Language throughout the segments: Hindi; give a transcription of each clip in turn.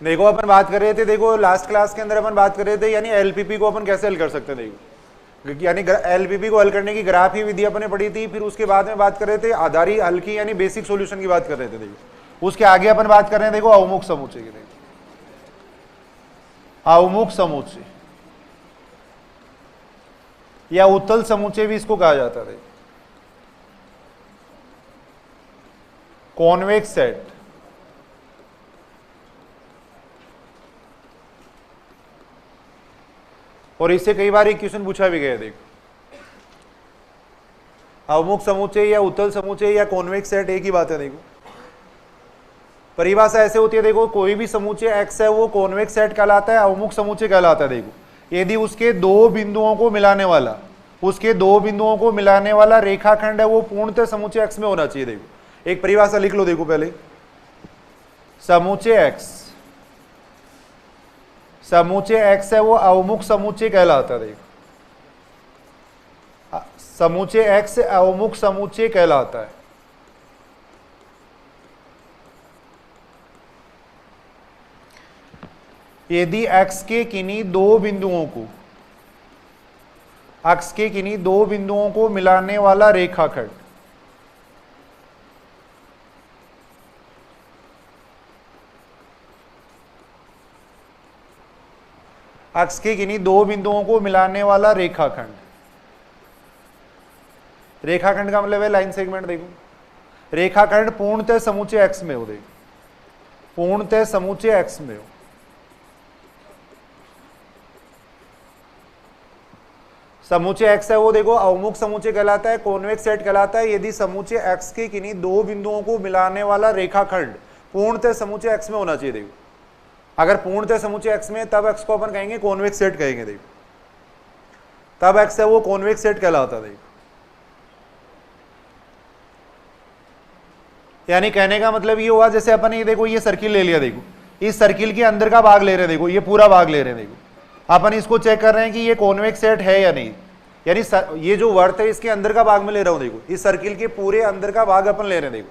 देखो अपन बात कर रहे थे, देखो लास्ट क्लास के अंदर अपन बात कर रहे थे यानी एलपीपी को अपन कैसे हल कर सकते हैं। देखो यानी एलपीपी को हल करने की ग्राफी विधि अपने पढ़ी थी, फिर उसके बाद में बात कर रहे थे आधारी हल की यानी बेसिक सॉल्यूशन की बात कर रहे थे। देखो उसके आगे अपन बात कर रहे हैं देखो अवमुख समुच्चय की। देखो अवमुख समुच्चय या उत्तल समुच्चय भी इसको कहा जाता है। कॉन्वेक्स सेट और इससे कई बार एक क्वेश्चन पूछा भी गया। देखो अवमुख समुच्चय या उत्तल समुच्चय या कॉन्वेक्स सेट एक ही बात है। देखो परिभाषा ऐसे होती है, देखो कोई भी समुच्चय x है वो कॉन्वेक्स सेट कहलाता है, अवमुख समुच्चय कहलाता है। देखो यदि उसके दो बिंदुओं को मिलाने वाला रेखाखंड है वो पूर्णतः समुच्चय x में होना चाहिए। देखो एक परिभाषा लिख लो। देखो पहले समुच्चय x है वो अवमुख समुच्चय कहलाता है। देखो समुच्चय x अवमुख समुच्चय कहलाता है। यदि x के किन्हीं दो बिंदुओं को मिलाने वाला रेखाखंड रेखाखंड का मतलब है लाइन सेगमेंट। देखो रेखाखंड पूर्णतः समुच्चय x में हो। देखो पूर्णतः समुच्चय x में हो। समुच्चय x है वो देखो अवमुख समुच्चय कहलाता है, कॉन्वेक्स सेट कहलाता है यदि समुच्चय x के किन्हीं दो बिंदुओं को मिलाने वाला रेखाखंड पूर्णतः समुच्चय x में होना चाहिए। देखो अगर पूर्णतः समुच्चय x में तब x को अपन कहेंगे कॉन्वेक्स सेट कहेंगे। देखो तब x है वो कॉन्वेक्स सेट कहलाता है। देखो यानी कहने का मतलब ये हुआ जैसे अपन ये देखो ये सर्किल ले लिया। देखो इस सर्किल के अंदर का भाग ले रहे हैं। देखो ये पूरा भाग ले रहे हैं। देखो अपन इसको चेक कर रहे हैं कि ये कॉन्वेक्स सेट है या नहीं, यानी ये जो वर्त है इसके अंदर का भाग में ले रहा हूं। देखो इस सर्किल के पूरे अंदर का भाग अपन ले रहे हैं। देखो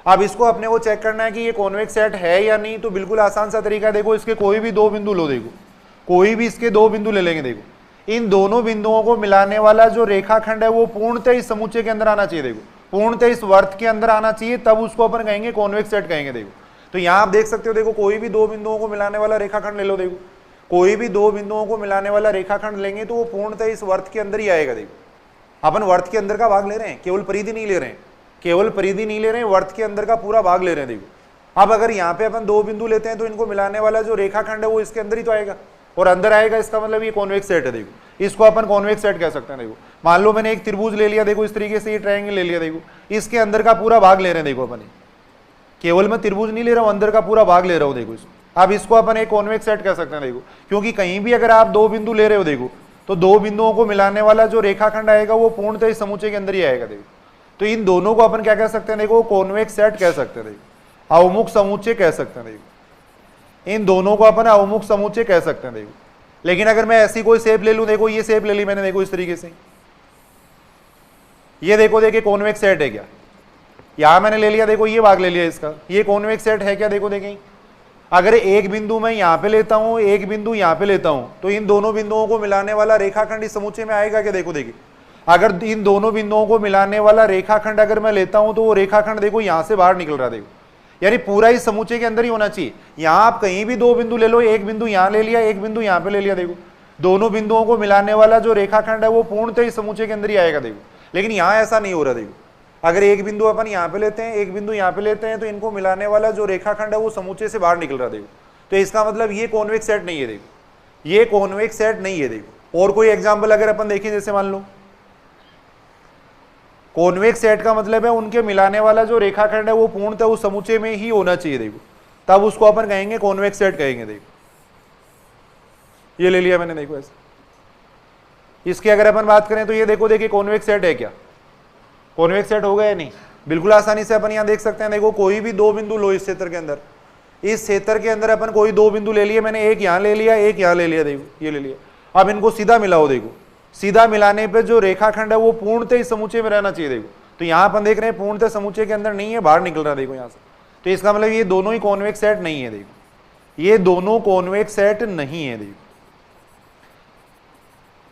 अब इसको अपने को चेक करना है कि ये कॉन्वेक्स सेट है या नहीं, तो बिल्कुल आसान सा तरीका है। देखो इसके कोई भी दो बिंदु लो। देखो कोई भी इसके दो बिंदु ले लेंगे। देखो इन दोनों बिंदुओं को मिलाने वाला जो रेखाखंड है वो पूर्णतः इस समुच्चय के अंदर आना चाहिए। देखो पूर्णतः इस वर्त के अंदर आना चाहिए, तब उसको अपन कहेंगे कॉन्वेक्स सेट कहेंगे। देखो तो यहां आप देख सकते हो, देखो कोई भी दो बिंदुओं को मिलाने वाला रेखाखंड ले लो। देखो कोई भी दो बिंदुओं को मिलाने वाला रेखाखंड लेंगे तो वो पूर्णतः इस वर्त के अंदर ही आएगा। देखो अपन वर्त के अंदर का भाग ले रहे हैं, केवल परिधि नहीं ले रहे हैं, वर्त के अंदर का पूरा भाग ले रहे हैं। देखो अब अगर यहाँ पे अपन दो बिंदु लेते हैं तो इनको मिलाने वाला जो रेखाखंड है वो इसके अंदर ही तो आएगा और अंदर आएगा, इसका मतलब ये कॉन्वेक्स सेट है। देखो इसको अपन कॉन्वेक्स सेट कह सकते हैं। देखो मान लो मैंने एक त्रिभुज ले लिया, देखो इस तरीके से ये ट्रायंगल ले लिया। देखो इसके अंदर का पूरा भाग ले रहे हैं। देखो अपन केवल मैं त्रिभुज नहीं ले रहा हूं, अंदर का पूरा भाग ले रहा हूं। देखो इसको अब इसको अपन एक कॉन्वेक्स सेट कह सकते हैं। देखो क्योंकि कहीं भी अगर आप दो बिंदु ले रहे हो, देखो तो दो बिंदुओं को मिलाने वाला जो रेखाखंड आएगा वो पूर्णतः इस समुच्चय के अंदर ही आएगा। देखो तो इन दोनों को अपन क्या कह सकते हैं, देखो कॉन्वेक्स सेट कह सकते हैं। देखो अवमुख समुच्चय कह सकते हैं। देखो इन दोनों को अपन अवमुख समुच्चय कह सकते हैं। देखो लेकिन अगर मैं ऐसी कोई शेप ले लूं, देखो ये शेप ले ली मैंने, देखो इस तरीके से, ये देखो देखिए कॉन्वेक्स सेट है क्या, यहां मैंने ले लिया। देखो ये भाग ले लिया इसका, ये कॉन्वेक्स सेट है क्या। देखो देखिए अगर एक बिंदु मैं यहां पे लेता हूं, एक बिंदु यहां पे लेता हूं, तो इन दोनों बिंदुओं को मिलाने वाला रेखाखंड इस समुच्चय में आएगा क्या। देखो देखिए अगर इन दोनों बिंदुओं को मिलाने वाला रेखाखंड अगर मैं लेता हूं तो वो रेखाखंड देखो यहां से बाहर निकल रहा है। देखो यानी पूरा इस समुच्चय के अंदर ही होना चाहिए। यहां आप कहीं भी दो बिंदु ले लो, एक बिंदु यहां ले लिया, एक बिंदु यहां पे ले लिया। देखो दोनों बिंदुओं को मिलाने वाला जो रेखाखंड है वो पूर्णतः इस समुच्चय के अंदर ही आएगा। देखो लेकिन यहां ऐसा नहीं हो रहा। देखो अगर एक बिंदु अपन यहां पे लेते हैं, एक बिंदु यहां पे लेते हैं, तो इनको मिलाने वाला जो रेखाखंड है वो समुच्चय से बाहर निकल रहा है। देखो तो इसका मतलब ये कॉन्वेक्स सेट नहीं है। देखो ये कॉन्वेक्स सेट नहीं है। देखो और कोई एग्जांपल अगर अपन देखें, जैसे मान लो कॉन्वेक्स सेट का मतलब है उनके मिलाने वाला जो रेखाखंड है वो पूर्णतः उस समुच्चय में ही होना चाहिए। देखो तब उसको अपन कहेंगे कॉन्वेक्स सेट कहेंगे। देखो ये ले लिया मैंने। देखो ऐसे इसकी अगर अपन बात करें तो ये देखो देखिए कॉन्वेक्स सेट है क्या, कॉन्वेक्स सेट होगा या नहीं। बिल्कुल आसानी से अपन यहां देख सकते हैं। देखो कोई भी दो बिंदु लो इस क्षेत्र के अंदर, इस क्षेत्र के अंदर अपन कोई दो बिंदु ले लिए, मैंने एक यहां ले लिया, एक यहां ले लिया। देखो ये ले लिया। अब इनको सीधा मिलाओ। देखो सीधा मिलाने पे जो रेखाखंड है वो पूर्णतः इस समुच्चय में रहना चाहिए। देखो तो यहां अपन देख रहे हैं पूर्णतः समुच्चय के अंदर नहीं है, बाहर निकल रहा है। देखो यहां से, तो इसका मतलब ये दोनों ही कॉन्वेक्स सेट नहीं है। देखो ये दोनों कॉन्वेक्स सेट नहीं है, देखो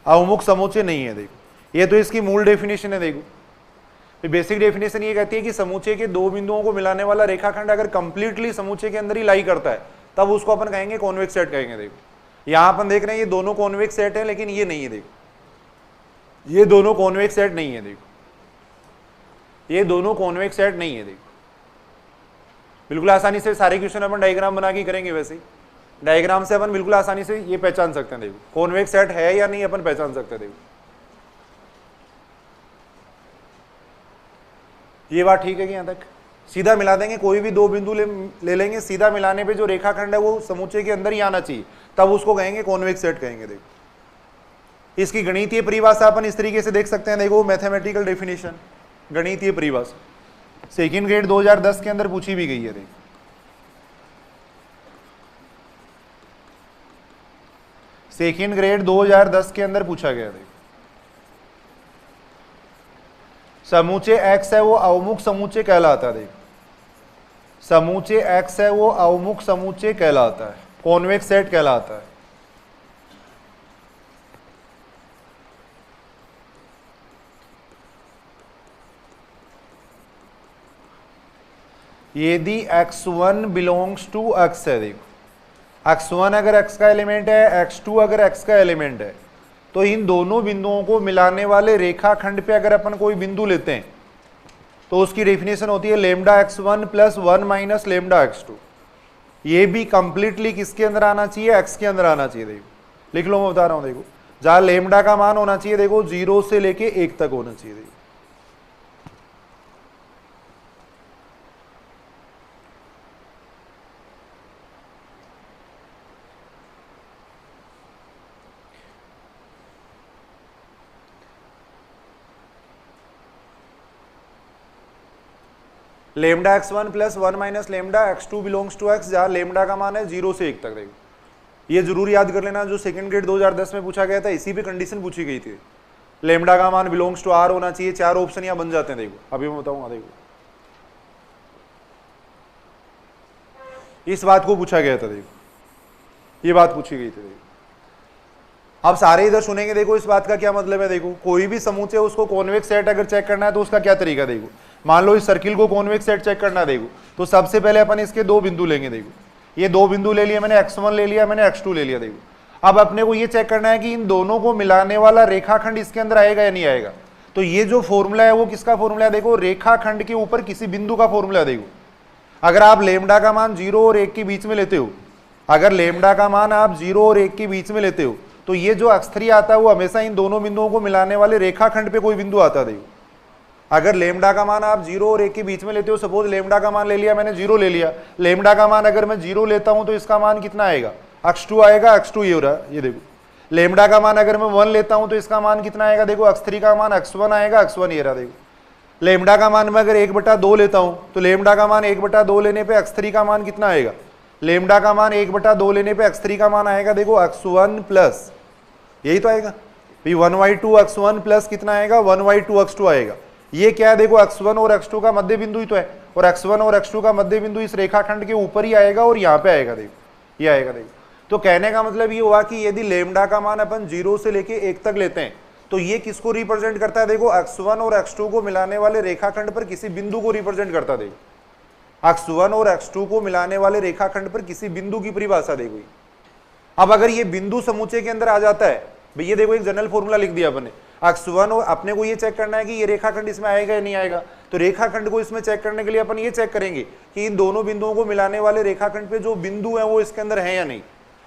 अवमुख समूचे नहीं है। देखो ये तो इसकी मूल डेफिनेशन है। देखो बेसिक डेफिनेशन ये कहती है कि समूचे के दो बिंदुओं को मिलाने वाला रेखाखंड अगर कंप्लीटली समूचे के अंदर ही लाई करता है तब उसको अपन कहेंगे कॉन्वेक्स सेट कहेंगे। देखो यहां अपन देख रहे हैं ये दोनों कॉन्वेक्स सेट है, लेकिन ये नहीं है। देखो ये दोनों कॉन्वेक्स सेट नहीं है। देखो ये दोनों कॉन्वेक्स सेट नहीं है। देखो बिल्कुल आसानी से सारे क्वेश्चन अपन डायग्राम बना के करेंगे। वैसे डायग्राम से अपन बिल्कुल आसानी से ये पहचान सकते हैं। देखो कॉन्वेक्स सेट है या नहीं अपन पहचान सकते हैं। देखो ये बात ठीक है कि यहां तक सीधा मिला देंगे, कोई भी दो बिंदु ले लेंगे, सीधा मिलाने पे जो रेखाखंड है वो समूचे के अंदर ही आना चाहिए, तब उसको कहेंगे कॉन्वेक्स सेट कहेंगे। देखो इसकी गणितीय परिभाषा अपन इस तरीके से देख सकते हैं। देखो मैथमेटिकल डेफिनेशन, गणितीय परिभाषा सेकंड ग्रेड 2010 के अंदर पूछी भी गई है। देखो सेकंड ग्रेड 2010 के अंदर पूछा गया। देखो समूचे x है वो अवमुख समूचे कहलाता है। देखो समूचे x है वो अवमुख समूचे कहलाता है, कॉन्वेक्स सेट कहलाता है। यदि x1 बिलोंग्स टू x है। देखो x1 अगर x का एलिमेंट है, x2 अगर x का एलिमेंट है, तो इन दोनों बिंदुओं को मिलाने वाले रेखाखंड पे अगर अपन कोई बिंदु लेते हैं तो उसकी डेफिनेशन होती है lambda x1 plus 1 minus lambda x2। ये भी कंप्लीटली किसके अंदर आना चाहिए, x के अंदर आना चाहिए। देखो लिख लो, मैं बता रहा हूं। देखो जहां लेमडा का मान होना चाहिए, देखो 0 से लेके 1 तक होना चाहिए। देखो lambda x1 plus 1 minus lambda x2 belongs to x, जहां लेमडा का मान है 0 से 1 तक। देखो ये जरूर याद कर लेना, जो सेकंड ग्रेड 2010 में पूछा गया था इसी पे कंडीशन पूछी गई थी। लेमडा का मान बिलोंग्स टू r होना चाहिए। 4 ऑप्शन यहां बन जाते हैं। देखो अभी मैं बताऊंगा। देखो इस बात को पूछा गया था। देखो ये बात पूछी गई थी। देखो अब सारे इधर सुनेंगे। देखो इस बात का क्या मतलब है। देखो कोई भी समूचे उसको कॉन्वेक्स सेट अगर चेक करना है तो उसका क्या तरीका। देखो मान लो इस सर्किल को कॉन्वेक्स सेट चेक करना है। देखो तो सबसे पहले अपन इसके दो बिंदु लेंगे। देखो ये दो बिंदु ले लिया मैंने, x1 ले लिया मैंने, x2 ले लिया। देखो अब अपने को ये चेक करना है कि इन दोनों को मिलाने वाला रेखाखंड इसके अंदर आएगा या नहीं आएगा। तो ये जो फॉर्मूला है वो किसका फॉर्मूला है। देखो रेखाखंड के ऊपर किसी बिंदु का फॉर्मूला है। देखो अगर आप लेमडा का मान 0 और 1 के बीच में लेते हो, अगर लेमडा का मान आप 0 और 1 के बीच में लेते हो, तो ये जो x3 आता है वो हमेशा इन दोनों बिंदुओं को मिलाने वाले रेखाखंड पे कोई बिंदु आता है। देखो अगर लेमडा का मान आप 0 और 1 के बीच में लेते हो, सपोज लेमडा का मान ले लिया मैंने 0 ले लिया, लेमडा का मान अगर मैं 0 लेता हूं तो इसका मान कितना आएगा, x2 आएगा। x2 ये हो रहा है, ये देखो। लेमडा का मान अगर मैं 1 लेता हूं तो इसका मान कितना आएगा, देखो x3 का मान x1 आएगा, x1 ये रहा। देखो लेमडा का मान मैं अगर 1/2 लेता हूं तो लेमडा का मान 1/2 लेने पे x3 का मान कितना आएगा, लेमडा का मान 1/2 लेने पे x3 का मान आएगा, देखो x1 प्लस यही तो आएगा 1/2 x1 प्लस कितना आएगा 1/2 x2 आएगा। ये क्या है, देखो x1 और x2 का मध्य बिंदु ही तो है, और x1 और x2 का मध्य बिंदु इस रेखाखंड के ऊपर ही आएगा और यहाँ पे आएगा। देखो ये आएगा। देखो तो कहने का मतलब ये हुआ कि यदि लेमडा का मान अपन 0 से लेके 1 तक लेते हैं तो ये किसको रिप्रेजेंट करता है, देखो x1 और x2 को मिलाने वाले रेखाखंड पर किसी बिंदु को रिप्रेजेंट करता है। देखो x1 और x2 को मिलाने वाले रेखाखंड पर किसी बिंदु की परिभाषा देखो। अब अगर ये बिंदु समूचे के अंदर आ जाता है, भैया देखो एक जनरल फॉर्मूला लिख दिया अपने, x1 और अपने को ये चेक करना है कि ये रेखाखंड इसमें आएगा या नहीं आएगा। तो रेखाखंड को इसमें चेक करने के लिए अपन ये चेक करेंगे कि इन दोनों बिंदुओं को मिलाने वाले रेखाखंड पे जो बिंदु है वो इसके अंदर है या नहीं,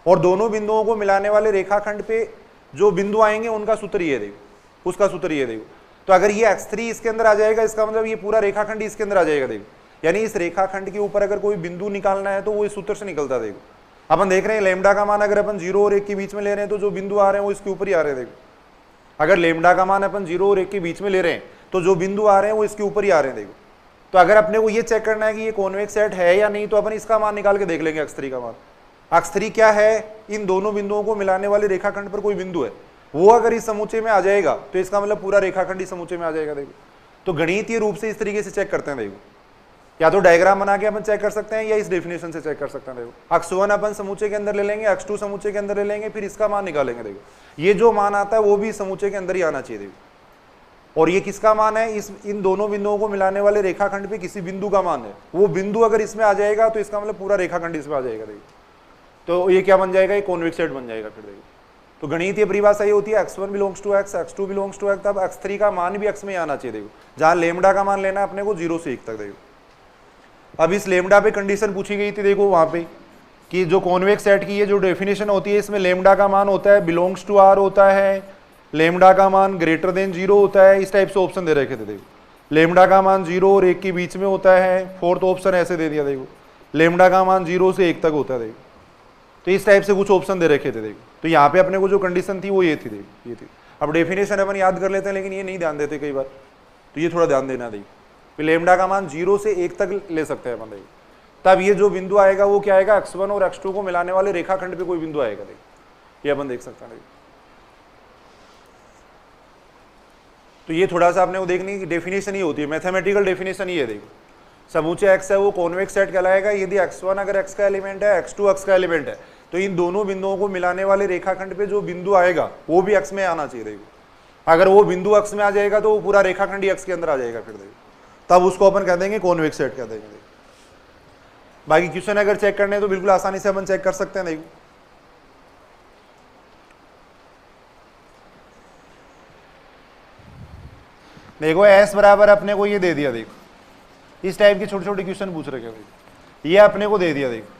और दोनों बिंदुओं को मिलाने वाले रेखाखंड पे जो बिंदु आएंगे उनका सूत्र ये देखो, उसका सूत्र ये देखो। तो अगर ये x3 इसके अंदर आ जाएगा, इसका मतलब ये पूरा रेखाखंड इसके अंदर आ जाएगा। देखो यानी इस रेखाखंड के ऊपर अगर कोई बिंदु निकालना है तो वो इस सूत्र से निकलता। देखो अपन देख रहे हैं लेमडा का मान अगर अपन 0 और 1 के बीच में ले रहे हैं तो जो बिंदु आ रहे हैं वो इसके ऊपर ही आ रहे हैं। देखो अगर लेमडा का मान अपन 0 और 1 के बीच में ले रहे हैं तो जो बिंदु आ रहे हैं वो इसके ऊपर ही आ रहे हैं। देखो तो अगर अपने को ये चेक करना है कि ये कॉन्वेक्स सेट है या नहीं, तो अपन इसका मान निकाल के देख लेंगे x3 का मान। x3 क्या है, इन दोनों बिंदुओं को मिलाने वाले रेखाखंड पर कोई बिंदु है, वो अगर इस समूचे में आ जाएगा तो इसका मतलब पूरा रेखाखंड इस समूचे में आ जाएगा। देखो तो गणितीय रूप से इस तरीके से चेक करते हैं। देखो या तो डायग्राम बना के अपन चेक कर सकते हैं या इस डेफिनेशन से चेक कर सकते हैं। देखो x1 अपन समूचे के अंदर ले लेंगे, x2 समूचे के अंदर ले लेंगे, फिर इसका मान निकालेंगे। देखो ये जो मान आता है वो भी समूचे के अंदर ही आना चाहिए। देखो और ये किसका मान है, इन दोनों बिंदुओं को मिलाने वाले रेखाखंड पे किसी बिंदु का मान है। वो बिंदु अगर इसमें आ जाएगा तो इसका मतलब पूरा रेखाखंड इसमें आ जाएगा। देखो तो ये क्या बन जाएगा, ये कॉन्वेक्स सेट बन जाएगा। फिर देखो तो गणितीय परिभाषा ये होती है x1 belongs to x, x2 belongs to x, तब x3 का मान भी x में आना चाहिए। देखो जहां लेमडा का मान लेना है अपने को 0 से 1 तक। देखो अब इस लेमडा पे कंडीशन पूछी गई थी, देखो वहां पे कि जो कॉन्वेक्स सेट की ये जो डेफिनेशन होती है इसमें लेमडा का मान होता है बिलोंग्स टू r होता है, लेमडा का मान ग्रेटर देन 0 होता है। इस टाइप से ऑप्शन दे रखे थे। देखो लेमडा का मान 0 और 1 के बीच में होता है। फोर्थ ऑप्शन ऐसे दे दिया, देखो लेमडा का मान 0 से 1 तक होता है। देखो तो इस टाइप से कुछ ऑप्शन दे रखे थे। देखो तो यहाँ पे अपने को जो कंडीशन थी वो ये थी। देखो ये थी। अब डेफिनेशन अपन याद कर लेते हैं लेकिन ये नहीं ध्यान देते कई बार, तो ये थोड़ा ध्यान देना। देखो लेमडा का मान 0 से 1 तक ले सकते हैं अपन। देखो तब ये जो बिंदु आएगा वो क्या आएगा, x1 और x2 को मिलाने वाले रेखाखंड पे कोई बिंदु आएगा। देखो ये अपन देख सकते हैं। तो ये थोड़ा सा आपने वो देखने की डेफिनेशन ही होती है, मैथमेटिकल डेफिनेशन ही है। देखो समूचे x है वो कॉन्वेक्स सेट कहलाएगा यदि x1 अगर x का एलिमेंट है, x2 x का एलिमेंट है, तो इन दोनों बिंदुओं को मिलाने वाले रेखाखंड पे जो बिंदु आएगा वो भी x में आना चाहिए। देखो अगर वो बिंदु x में आ जाएगा तो वो पूरा रेखाखंड ही x के अंदर आ जाएगा। फिर देखो तब उसको अपन कह देंगे कॉन्वेक्स सेट कह देंगे। बाकी क्वेश्चन अगर चेक करने तो बिल्कुल आसानी से अपन चेक कर सकते हैं। देखो देखो s बराबर अपने को ये दे दिया। देखो इस टाइप के छोटे छोटे क्वेश्चन पूछ रखे हैं, ये अपने को दे दिया। देखो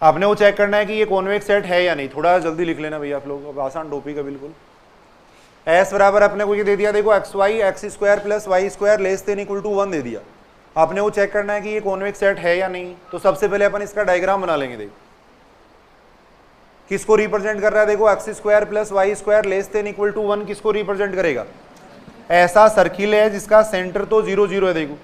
आपने वो चेक करना है कि ये कॉन्वेक्स सेट है या नहीं। थोड़ा जल्दी लिख लेना भैया आप लोग, अब आसान टॉपिक है बिल्कुल। s बराबर अपने को ये दे दिया। देखो xy x² plus y² less than equal to 1 दे दिया। आपने वो चेक करना है कि ये कॉन्वेक्स सेट है या नहीं। तो सबसे पहले अपन इसका डायग्राम बना लेंगे। देखो किसको रिप्रेजेंट कर रहा है, देखो x² plus y² less than equal to 1 किसको रिप्रेजेंट करेगा, ऐसा सर्किल है जिसका सेंटर तो 0 0 है। देखो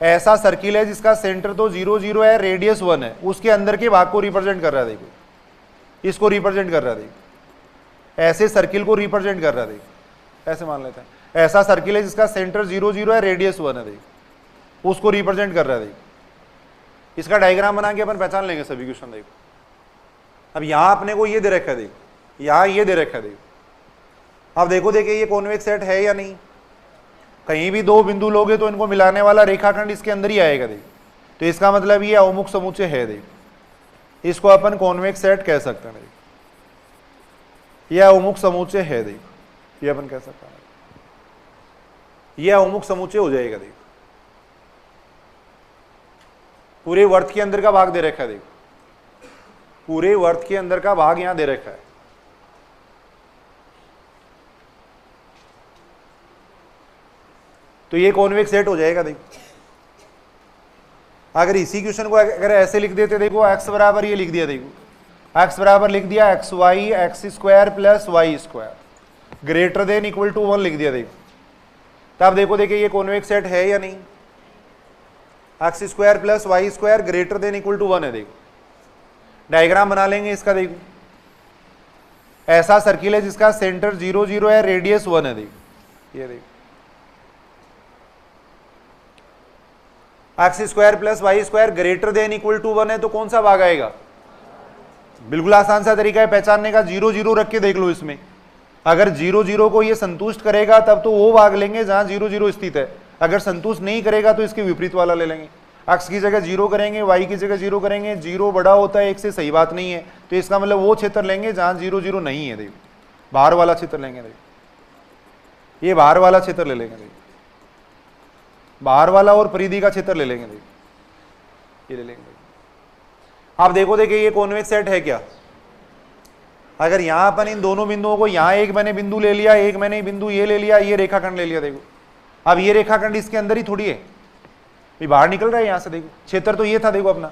ऐसा सर्किल है जिसका सेंटर तो 0 0 है, रेडियस 1 है, उसके अंदर के भाग को रिप्रेजेंट कर रहा है। देखो इसको रिप्रेजेंट कर रहा है। देखो ऐसे सर्किल को रिप्रेजेंट कर रहा है। देखो ऐसे मान लेते हैं ऐसा सर्किल है जिसका सेंटर 0 0 है, रेडियस 1 है। देखो उसको रिप्रेजेंट कर रहा है। देखो इसका डायग्राम बना के अपन पहचान लेंगे सभी क्वेश्चन। देखो अब यहां अपने को ये दे रखा है। देखो यहां ये दे रखा है। देखो अब देखो देखिए ये कॉन्वेक्स सेट है या नहीं। कहीं भी दो बिंदु लोगे तो इनको मिलाने वाला रेखाखंड इसके अंदर ही आएगा। देखो तो इसका मतलब ये अवमुख समुच्चय है। देखो इसको अपन कॉन्वेक्स सेट कह सकते हैं। देखो ये अवमुख समुच्चय है। देखो ये अपन कह सकते हैं, ये अवमुख समुच्चय हो जाएगा। देखो पूरे वर्त के अंदर का भाग दे रखा है। देखो पूरे वर्त के अंदर का भाग यहां दे रखा है। तो ये कॉन्वेक्स सेट हो जाएगा। देखो अगर इसी क्वेश्चन को अगर ऐसे लिख देते, देखो x बराबर ये लिख दिया। देखो x बराबर लिख दिया xy x² plus y² greater than equal to 1 लिख दिया। देखो तब देखो देखिए ये कॉन्वेक्स सेट है या नहीं, x² plus y² greater than equal to 1 है। देखो डायग्राम बना लेंगे इसका। देखो ऐसा सर्किल है जिसका सेंटर 0 0 है, रेडियस 1 है। देखो ये देखो x² plus y² greater than equal to 1 है, तो कौन सा भाग आएगा, बिल्कुल आसान सा तरीका है पहचानने का, 0 0 रख के देख लो। इसमें अगर 0 0 को ये संतुष्ट करेगा तब तो वो भाग लेंगे जहां 0 0 स्थित है। अगर संतुष्ट नहीं करेगा तो इसके विपरीत वाला ले लेंगे। x की जगह 0 करेंगे, y की जगह 0 करेंगे। 0 बड़ा होता है 1 से, सही बात नहीं है, तो इसका मतलब वो क्षेत्र लेंगे जहां 0 0 नहीं है। देखो बाहर वाला क्षेत्र लेंगे। देखो ये बाहर वाला क्षेत्र ले लेंगे। देखो बाहर वाला और परिधि का क्षेत्र ले लेंगे। देखो ये ले लेंगे। आप देखो देखिए ये कॉन्वेक्स सेट है क्या। अगर यहां अपन इन दोनों बिंदुओं को, यहां एक मैंने बिंदु ले लिया, एक मैंने बिंदु ये ले लिया, ये रेखाखंड ले लिया। देखो अब ये रेखाखंड इसके अंदर ही थोड़ी है, ये बाहर निकल रहा है यहां से। देखो क्षेत्र तो ये था, देखो अपना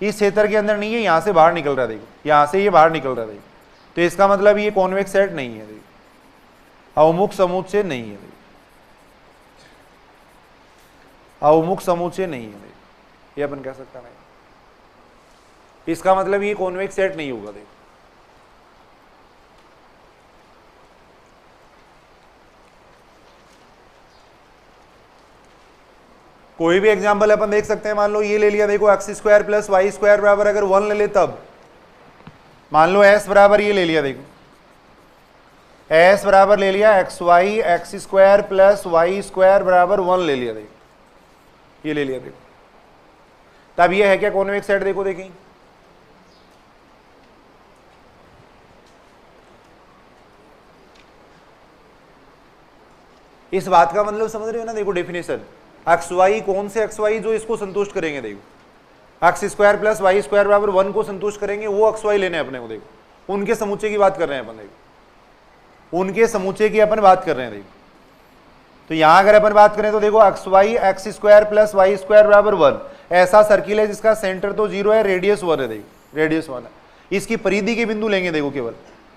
इस क्षेत्र के अंदर नहीं है, यहां से बाहर निकल रहा है। देखो यहां से ये बाहर निकल रहा है। देखो तो इसका मतलब ये कॉन्वेक्स सेट नहीं है। देखो अवमुख समुच्चय नहीं है। अवमुख समुच्चय नहीं है। ये अपन कह सकते हैं, इसका मतलब ये कॉन्वेक्स सेट नहीं होगा। देखो कोई भी एग्जाम्पल अपन देख सकते हैं, मान लो ये ले लिया देखो x square plus y square बराबर अगर 1 ले ले तब, मान लो एस बराबर ये ले लिया देखो, एस बराबर ले लिया x y x square plus y square बराबर 1 ले लिया देखो, ये ले लिया देखो, तब ये है क्या कॉन्वेक्स सेट? देखो देखिए इस बात का मतलब समझ रहे हो ना, देखो डेफिनेशन एक्स वाई कौन से एक्स वाई जो इसको संतुष्ट करेंगे, देखो x square plus y square बराबर 1 को संतुष्ट करेंगे, वो एक्स वाई लेने अपने को, देखो उनके समूचे की बात कर रहे हैं अपन, देखो उनके समूचे की अपन बात कर रहे हैं। देखो तो यहां अगर अपन बात करें तो देखो x y x square plus y square बराबर 1 ऐसा सर्किल है जिसका सेंटर तो 0 है, रेडियस 1 है, देखो रेडियस 1 है, इसकी परिधि के बिंदु लेंगे देखो केवल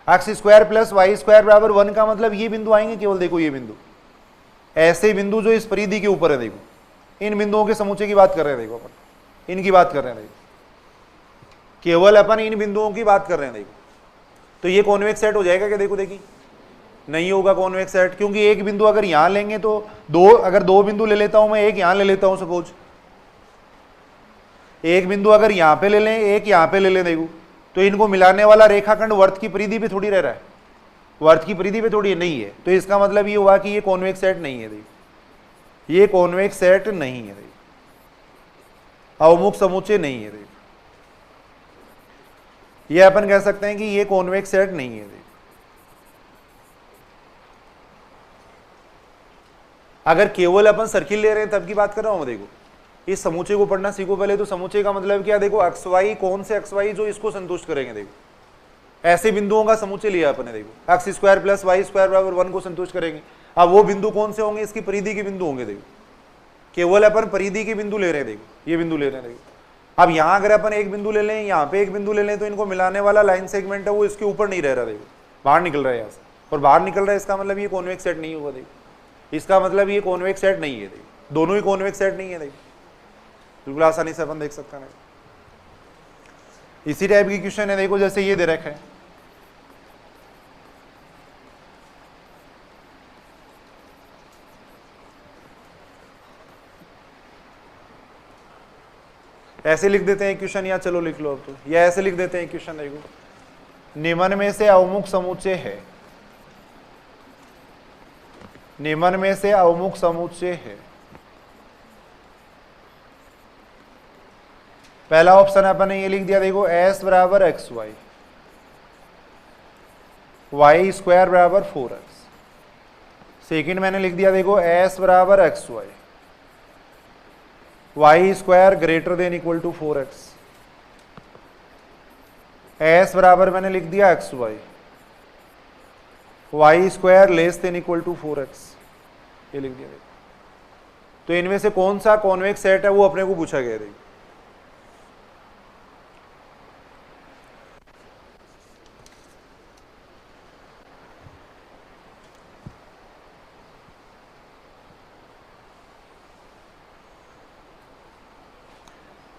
x square plus y square बराबर 1 का मतलब ये बिंदु आएंगे केवल, देखो ये बिंदु, ऐसे बिंदु जो इस परिधि के ऊपर है, देखो इन बिंदुओं के समूचे की बात कर रहे हैं, देखो अपन इनकी बात कर रहे हैं, देखो केवल अपन इन बिंदुओं की बात कर रहे हैं। देखो तो ये कॉन्वेक्स सेट हो जाएगा क्या? देखो देखिए नहीं होगा कॉन्वेक्स सेट, क्योंकि एक बिंदु अगर यहां लेंगे तो अगर दो बिंदु ले लेता हूं मैं, एक यहां ले लेता हूं सपोज, एक बिंदु अगर यहां पे ले लें एक यहां पे ले लें, देखो तो इनको मिलाने वाला रेखाखंड वर्त की परिधि पे थोड़ी रह रहा है, वर्त की परिधि पे थोड़ी नहीं है, तो इसका मतलब ये हुआ कि ये कॉन्वेक्स सेट नहीं है, देखो ये कॉन्वेक्स सेट नहीं है, देखो अवमुख समुच्चय नहीं है, देखो ये अपन कह सकते हैं कि ये कॉन्वेक्स सेट नहीं है। देखो अगर केवल अपन सर्किल ले रहे हैं तब की बात कर रहा हूं मैं, देखो इस समूचे को पढ़ना सीखो पहले। तो समूचे का मतलब क्या? देखो एक्स वाई कौन से एक्स वाई जो इसको संतुष्ट करेंगे, देखो ऐसे बिंदुओं का समूचे लिया अपने, देखो x square plus y square बराबर 1 को संतुष्ट करेंगे। अब वो बिंदु कौन से होंगे? इसकी परिधि के बिंदु होंगे, देखो केवल अपन परिधि के बिंदु ले रहे हैं, देखो ये बिंदु ले रहे हैं। देखो अब यहाँ अगर अपन एक बिंदु ले लें, यहाँ पे एक बिंदु ले लें, तो इनको मिलाने वाला लाइन सेगमेंट है वो इसके ऊपर नहीं रह रहा, देखो बाहर निकल रहा है यहाँ से, और बाहर निकल रहा है, इसका मतलब ये कॉन्वेक्स सेट नहीं होगा, देखो इसका मतलब ये कॉन्वेक्स सेट नहीं है, देखो दोनों ही कॉन्वेक्स सेट नहीं है, देखो बिल्कुल आसानी से अपन देख सकते हैं। इसी टाइप की क्वेश्चन है, देखो जैसे ये दे रखा है, ऐसे लिख देते हैं क्वेश्चन, या चलो लिख लो अब तो, या ऐसे लिख देते हैं क्वेश्चन, देखो निम्न में से अवमुख समुच्चय है, निम्न में से अवमुख समुच्चय है। पहला ऑप्शन अपन ने ये लिख दिया, देखो s बराबर एक्स वाई, वाई स्क्वायर बराबर 4x। सेकेंड मैंने लिख दिया, देखो s बराबर x y, y square greater than equal to 4x। s बराबर मैंने लिख दिया x y, y square less than equal to 4x, ये लिख दिया। तो इनमें से कौन सा कॉन्वेक्स सेट है वो अपने को पूछा गया। देखो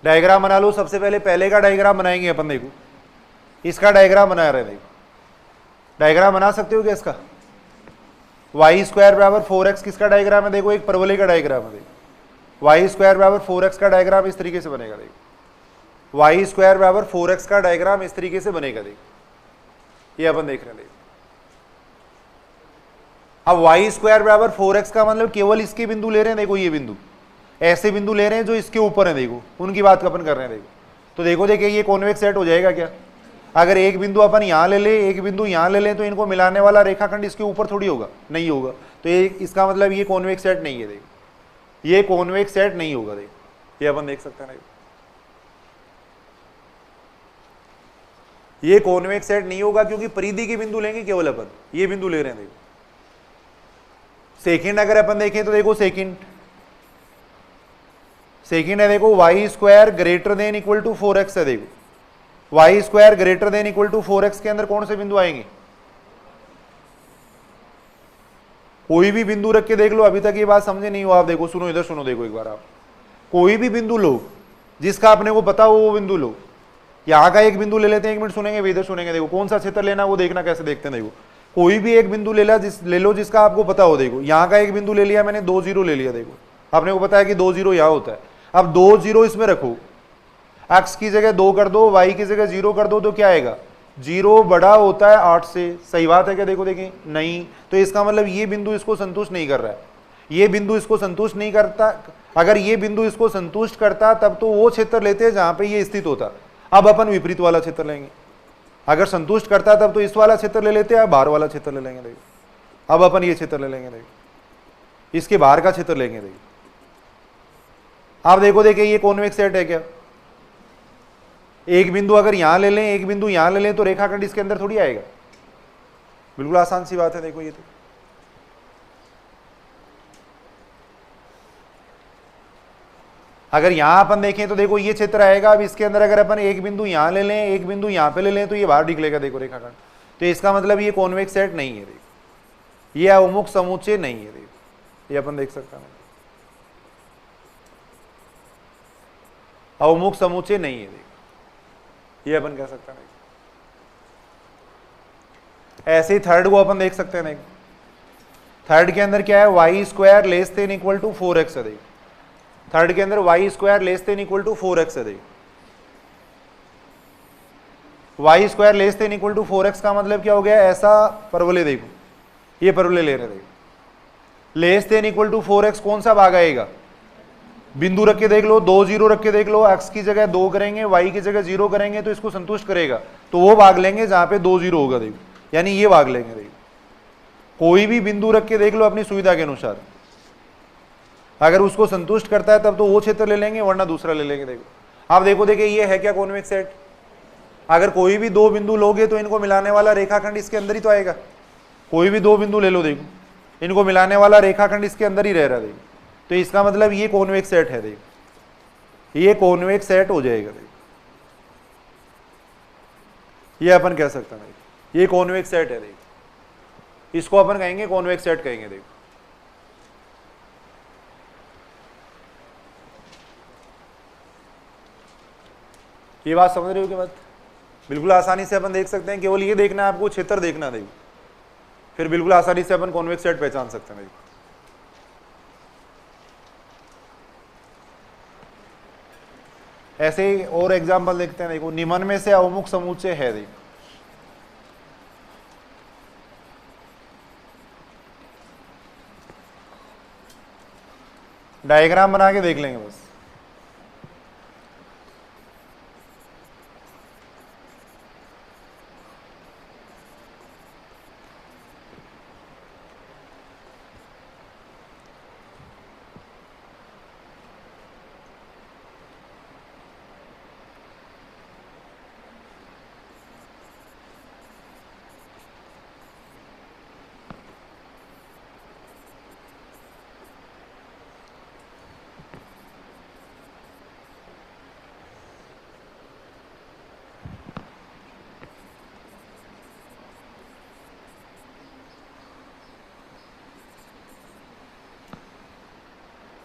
डायग्राम बना लो। सबसे पहले का डायग्राम बनाएंगे अपन, देखो इसका डायग्राम बना रहे, देखो डायग्राम बना सकते हो क्या इसका? वाई स्क्वायर बराबर 4x किसका डायग्राम है? देखो एक परवलय का डायग्राम है, देखो वाई स्क्वायर बराबर 4x का डायग्राम इस तरीके से बनेगा, देखो वाई स्क्वायर बराबर 4x का डायग्राम इस तरीके से बनेगा, देखो ये अपन देख रहे हैं। देखो अब वाई स्क्वायर बराबर 4x का मतलब केवल इसके बिंदु ले रहे हैं, देखो ये बिंदु, ऐसे बिंदु ले रहे हैं जो इसके ऊपर है, देखो उनकी बात अपन कर रहे हैं। देखो तो देखो देखिए ये कॉन्वेक्स सेट हो जाएगा क्या? अगर एक बिंदु अपन यहाँ ले ले, एक बिंदु यहाँ ले लें, तो इनको मिलाने वाला रेखाखंड इसके ऊपर थोड़ी होगा, नहीं होगा, तो ये इसका मतलब ये कॉन्वेक्स सेट नहीं है। देखो ये कॉन्वेक्स सेट नहीं होगा, देखो ये अपन देख सकते हैं। ये कॉन्वेक्स सेट नहीं होगा क्योंकि परिधि के बिंदु लेंगे केवल अपन, ये बिंदु ले रहे हैं। देखो सेकेंड अगर अपन देखें तो देखो सेकेंड है, देखो y square greater than equal to 4x है। देखो y square greater than equal to 4x के अंदर कौन से बिंदु आएंगे? कोई भी बिंदु रख के देख लो, अभी तक ये बात समझे नहीं हो आप, देखो सुनो इधर सुनो, देखो एक बार आप कोई भी बिंदु लो जिसका अपने को पता हो वो बिंदु लो। यहाँ का एक बिंदु ले लेते हैं, 1 मिनट सुनेंगे इधर सुनेंगे। देखो कौन सा क्षेत्र लेना वो देखना कैसे देखते हैं। देखो कोई भी एक बिंदु ले लो जिसका आपको पता हो। देखो यहाँ का एक बिंदु ले लिया मैंने, 2 0 ले लिया। देखो आपने को पता है कि 2 0 यहां होता है। अब 2 0 इसमें रखो, x की जगह 2 कर दो, y की जगह 0 कर दो, तो क्या आएगा? 0 बड़ा होता है 8 से। सही बात है क्या? देखो देखिए, नहीं। तो इसका मतलब ये बिंदु इसको संतुष्ट नहीं कर रहा है, ये बिंदु इसको संतुष्ट नहीं करता। अगर ये बिंदु इसको संतुष्ट करता तब तो वो क्षेत्र लेते हैं जहां पे ये स्थित होता। अब अपन विपरीत वाला क्षेत्र लेंगे। अगर संतुष्ट करता तब तो इस वाला क्षेत्र ले लेते हैं, बाहर वाला क्षेत्र ले लेंगे। देखो अब अपन ये क्षेत्र ले लेंगे, देखो इसके बाहर का क्षेत्र लेंगे। देखिए आप देखो, देखिए ये कॉन्वेक्स सेट है क्या? एक बिंदु अगर यहां ले लें, एक बिंदु यहां ले लें, तो रेखाखंड इसके अंदर थोड़ी आएगा। बिल्कुल आसान सी बात है। देखो ये तो अगर यहां अपन देखें तो देखो ये क्षेत्र आएगा। अब इसके अंदर अगर अपन एक बिंदु यहां ले लें, एक बिंदु यहां पे ले लें, तो ये बाहर निकलेगा। देखो रेखाखंड, तो इसका मतलब ये कॉन्वेक्स सेट नहीं है। देखो ये अवमुख समुच्चय नहीं है। देखो ये अपन देख सकते हैं, अवमुख समुच्चय नहीं है। देखो ये अपन कह सकते हैं। ऐसे ही थर्ड को अपन देख सकते हैं। देखो थर्ड के अंदर क्या है? Y square less than equal to 4x है। देखो थर्ड के अंदर y square less than equal to 4x है। देखो y square less than equal to 4x का मतलब क्या हो गया? ऐसा परवलय, देखो ये परवलय ले रहे हैं। देखो less than equal to 4x कौन सा भाग आएगा? बिंदु रख के देख लो, 2 0 रख के देख लो, x की जगह 2 करेंगे, y की जगह 0 करेंगे, तो इसको संतुष्ट करेगा। तो वो भाग लेंगे जहां पे 2 0 होगा। देखो यानी ये भाग लेंगे। देखो कोई भी बिंदु रख के देख लो अपनी सुविधा के अनुसार, अगर उसको संतुष्ट करता है तब तो वो क्षेत्र ले लेंगे, वरना दूसरा ले लेंगे। देखो आप देखो, देखिए ये है क्या? Convex set. अगर कोई भी 2 बिंदु लोगे तो इनको मिलाने वाला रेखाखंड इसके अंदर ही तो आएगा। कोई भी 2 बिंदु ले लो, देखो इनको मिलाने वाला रेखाखंड इसके अंदर ही रह रहा है। देखो तो इसका मतलब ये कॉन्वेक्स सेट है। देखो ये कॉन्वेक्स सेट हो जाएगा। देखो ये अपन कह सकते हैं ये कॉन्वेक्स सेट है। देखो इसको अपन कहेंगे कॉन्वेक्स सेट कहेंगे। देखो ये बात समझ रहे हो कि बात? बिल्कुल आसानी से अपन देख सकते हैं। केवल ये देखना है आपको, क्षेत्र देखना। देखो फिर बिल्कुल आसानी से अपन कॉन्वेक्स सेट पहचान सकते हैं। देखो ऐसे ही और एग्जाम्पल देखते हैं। देखो निम्न में से अवमुख समुच्चय है। देखो डायग्राम बना के देख लेंगे बस।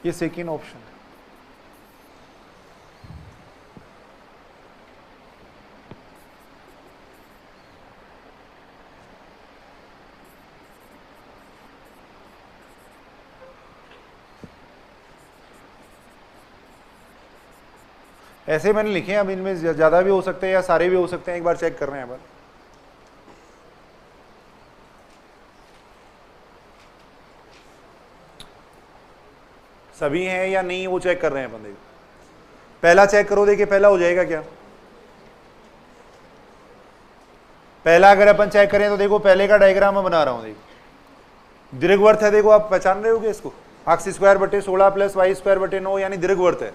ये सेकेंड ऑप्शन है। ऐसे मैंने लिखे हैं। अब इनमें ज्यादा भी हो सकते हैं या सारे भी हो सकते हैं। एक बार चेक कर रहे हैं अपन। सभी हैं या नहीं वो चेक कर रहे हैं अपन। देखो पहला चेक करो। देखिए पहला हो जाएगा क्या? पहला अगर अपन चेक करें तो देखो पहले का डायग्राम मैं बना रहा हूं। देखो दीर्घवृत्त है। देखो आप पहचान रहे होगे इसको, x स्क्वायर बटे 16 प्लस वाई स्क्वायर बटे 9 यानी दीर्घवृत्त है।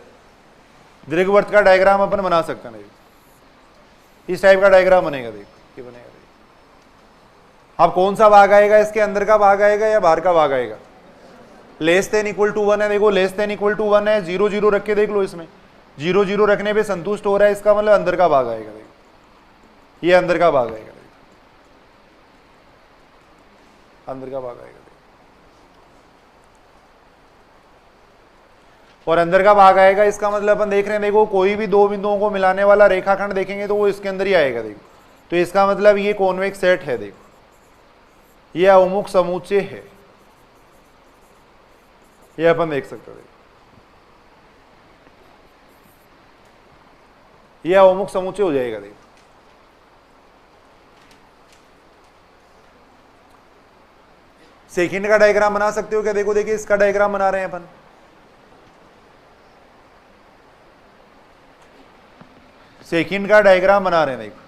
दीर्घवृत्त का डायग्राम अपन बना सकते हैं। देखो इस टाइप का डायग्राम बनेगा। देखो ये बनेगा। देखो अब कौन सा भाग आएगा? इसके अंदर का भाग आएगा या बाहर का भाग आएगा? लेस देन इक्वल टू 1 है। देखो लेस देन इक्वल टू 1 है। 0 0 रख के देख लो। इसमें 0 0 रखने पे संतुष्ट हो रहा है, इसका मतलब अंदर का भाग आएगा। देखो ये अंदर का भाग आएगा। देखो अंदर का भाग आएगा। और अंदर का भाग आएगा, इसका मतलब अपन देख रहे हैं। देखो कोई भी 2 बिंदुओं को मिलाने वाला रेखाखंड देखेंगे तो वो इसके अंदर ही आएगा। देखो तो इसका मतलब ये कॉन्वेक्स सेट है। देखो ये अवमुख समुच्चय है। ये अपन देख सकते हैं। ये अवमुख समुच्चय हो जाएगा। देखो सेकंड का डायग्राम बना सकते हो क्या? देखो देखिए इसका डायग्राम बना रहे हैं अपन। सेकंड का डायग्राम बना रहे हैं। देखो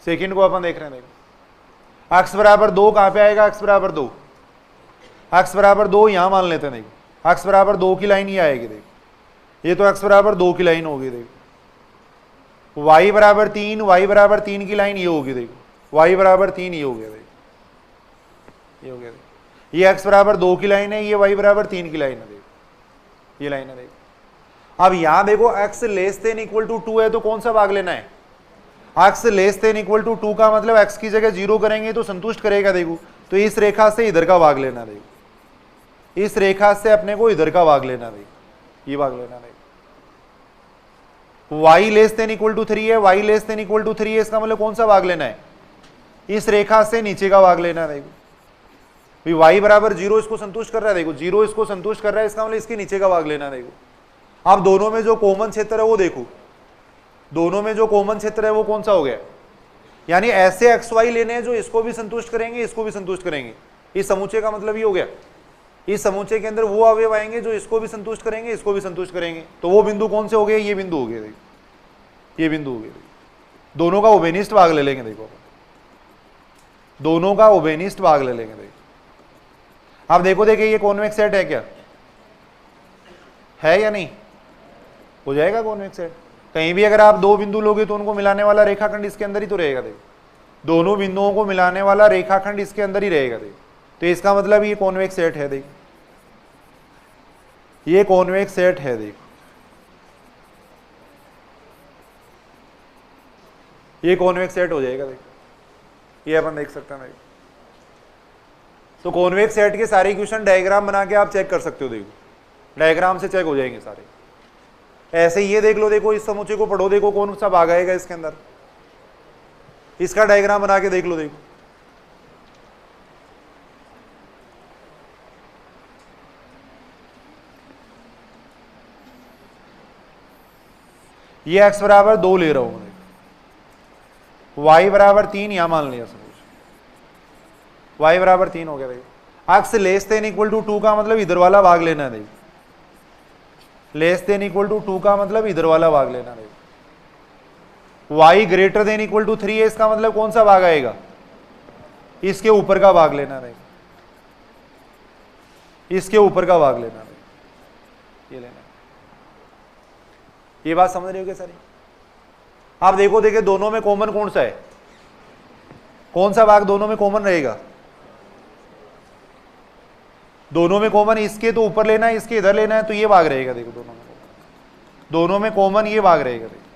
सेकंड को अपन देख रहे हैं। देखो x बराबर 2 कहां पे आएगा? x बराबर 2, x बराबर 2 यहां मान लेते हैं। देखो x बराबर 2 की लाइन ये आएगी। देखो ये तो x बराबर 2 की लाइन होगी। देखो y बराबर 3, y बराबर 3 की लाइन ये होगी। देखो y बराबर 3 ये हो गया। देखो ये हो गया। देखो ये x बराबर 2 की लाइन है, ये y बराबर 3 की लाइन है। देखो ये लाइन है। देखो अब यहां देखो x less than equal to 2 है, तो कौन सा भाग लेना है? x less than equal to 2 का मतलब x की जगह 0 करेंगे तो संतुष्ट करेगा। देखो तो इस रेखा से इधर का भाग लेना। देखो इस रेखा से अपने को इधर का भाग लेना। देखो ये भाग लेना। देखो y less than equal to 3 है, y less than equal to 3 है, इसका मतलब कौन सा भाग लेना है? इस रेखा से नीचे का भाग लेना। देखो y बराबर 0 इसको संतुष्ट कर रहा है। देखो 0 इसको संतुष्ट कर रहा है, इसका मतलब इसके नीचे का भाग लेना। देखो अब दोनों में जो कॉमन क्षेत्र है वो देखो, दोनों में जो कॉमन क्षेत्र है वो कौन सा हो गया? यानी ऐसे एक्स वाई लेने हैं जो इसको भी संतुष्ट करेंगे, इसको भी संतुष्ट करेंगे। इस समुच्चय का मतलब ये हो गया, इस समुच्चय के अंदर वो अवयव आएंगे जो इसको भी संतुष्ट करेंगे, इसको भी संतुष्ट करेंगे। तो वो बिंदु कौन से हो गए? ये बिंदु हो गए। देखो ये बिंदु हो गए। दोनों का उभयनिष्ठ भाग ले लेंगे। देखो दोनों का उभयनिष्ठ भाग ले लेंगे। देखो अब देखो देखिए ये कॉन्वेक्स सेट है क्या? है या नहीं? हो जाएगा कॉन्वेक्स सेट। कहीं भी अगर आप दो बिंदु लोगे तो उनको मिलाने वाला रेखाखंड इसके अंदर ही तो रहेगा। देखो दोनों बिंदुओं को मिलाने वाला रेखाखंड इसके अंदर ही रहेगा। देखो तो इसका मतलब ये कॉन्वेक्स सेट है। देखो ये कॉन्वेक्स सेट है। देखो ये कॉन्वेक्स सेट हो जाएगा। देखो ये अपन देख सकते हैं। देखो तो कॉन्वेक्स सेट के सारे इक्वेशन डायग्राम बना के आप चेक कर सकते हो। देखो डायग्राम से चेक हो जाएंगे सारे। ऐसे ये देख लो, देखो इस समुच्चय को पढ़ो, देखो कौन सा भाग आएगा इसके अंदर, इसका डायग्राम बना के देख लो। देखो ये x बराबर 2 ले रहा हूं, y बराबर 3 यहां मान लिया सपोज, y बराबर 3 हो गया। देखो x less than equal to 2 का मतलब इधर वाला भाग लेना है। देखो लेस देन इक्वल टू 2 का मतलब इधर वाला भाग लेना। देखो y greater than equal to 3 है, इसका मतलब कौन सा भाग आएगा? इसके ऊपर का भाग लेना। देखो इसके ऊपर का भाग लेना। देखो ये लेना। ये बात समझ रहे हो क्या सारी? आप देखो देखिए दोनों में कॉमन कौन सा है? कौन सा भाग दोनों में कॉमन रहेगा? दोनों में कॉमन इसके तो ऊपर लेना है, इसके इधर लेना है, तो ये भाग रहेगा। देखो दोनों में कॉमन ये भाग रहेगा। देखो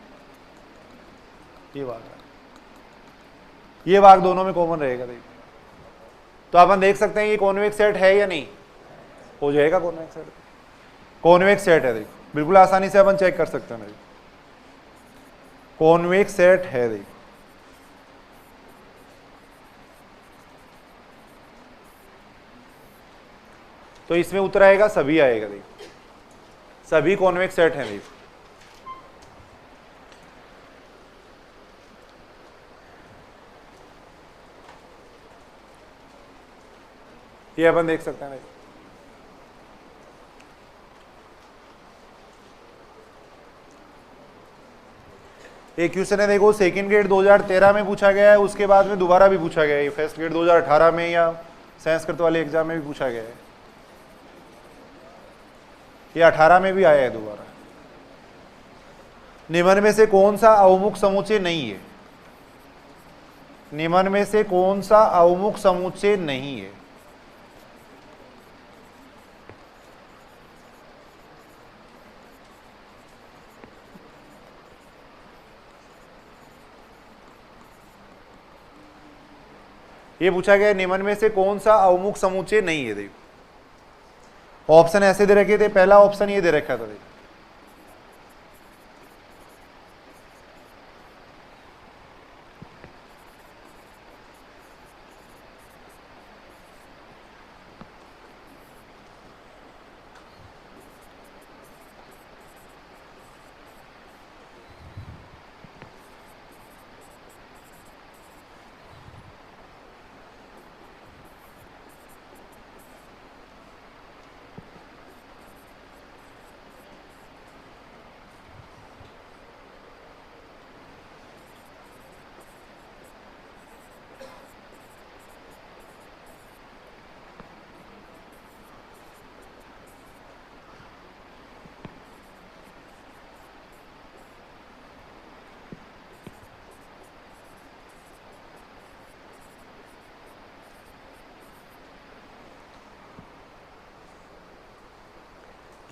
ये भाग दोनों में कॉमन रहेगा। देखो तो अपन देख सकते हैं ये कॉन्वेक्स सेट है या नहीं? हो जाएगा कॉन्वेक्स सेट। कॉन्वेक्स सेट है। देखो बिल्कुल आसानी से अपन चेक कर सकते हैं। कॉन्वेक्स सेट है। देखो तो इसमें उत्तर आएगा सभी आएगा। देखो सभी कॉन्वेक्स सेट हैं। देखो ये अपन देख सकते हैं। एक क्वेश्चन है, देखो सेकंड ग्रेड 2013 में पूछा गया है, उसके बाद में दोबारा भी पूछा गया है। फर्स्ट ग्रेड 2018 में या संस्कृत वाले एग्जाम में भी पूछा गया है। ये 18 में भी आया है दोबारा। निम्न में से कौन सा अवमुख समुच्चय नहीं है? निम्न में से कौन सा अवमुख समुच्चय नहीं है? ये पूछा गया निम्न में से कौन सा अवमुख समुच्चय नहीं है। देखो ऑप्शन ऐसे दे रखे थे, पहला ऑप्शन ये दे रखा था। देखो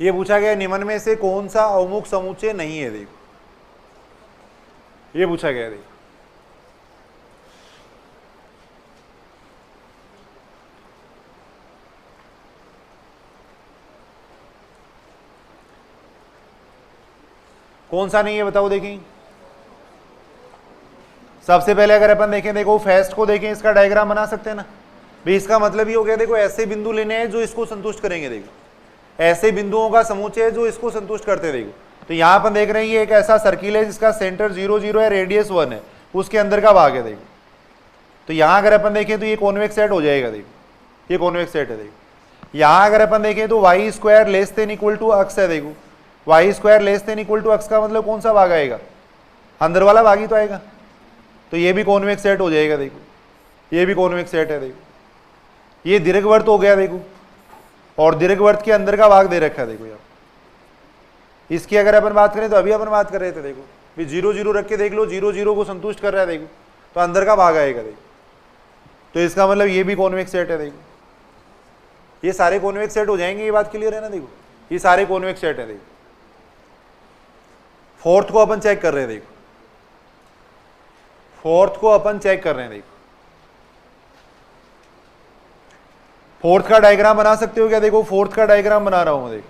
ये पूछा गया निम्न में से कौन सा अवमुख समुच्चय नहीं है, देखो ये पूछा गया। देखो कौन सा नहीं है बताओ। देखें सबसे पहले अगर अपन देखें, देखो फेस्ट को देखें, इसका डायग्राम बना सकते हैं ना भाई। इसका मतलब ये हो गया, देखो ऐसे बिंदु लेने हैं जो इसको संतुष्ट करेंगे। देखो ऐसे बिंदुओं का समुच्चय है जो इसको संतुष्ट करते हैं। देखो तो यहां अपन देख रहे हैं ये एक ऐसा सर्किल है जिसका सेंटर 0 0 है, रेडियस 1 है, उसके अंदर का भाग है। देखो तो यहां अगर अपन देखें तो ये कॉन्वेक्स सेट हो जाएगा। देखो ये कॉन्वेक्स सेट है। देखो यहां अगर अपन देखें तो y square less than equal to x है। देखो y square less than equal to x का मतलब कौन सा भाग आएगा, अंदर वाला भाग ही तो आएगा। तो ये भी कॉन्वेक्स सेट हो जाएगा। देखो ये भी कॉन्वेक्स सेट है। देखो ये दीर्घवृत्त हो गया। देखो और दीर्घवृत्त के अंदर का भाग दे रखा है। देखो यार इसकी अगर अपन बात करें तो अभी अपन बात कर रहे थे, देखो भी 0 0 रख के देख लो, 0 0 को संतुष्ट कर रहा है। देखो तो अंदर का भाग आएगा। देखो तो इसका मतलब ये भी कॉन्वेक्स सेट है। देखो ये सारे कॉन्वेक्स सेट हो जाएंगे, ये बात क्लियर है ना। देखो ये सारे कॉन्वेक्स सेट है। देखो फोर्थ को अपन चेक कर रहे हैं। देखो फोर्थ को अपन चेक कर रहे हैं। देखो फोर्थ का डायग्राम बना सकते हो क्या? देखो फोर्थ का डायग्राम बना रहा हूं मैं।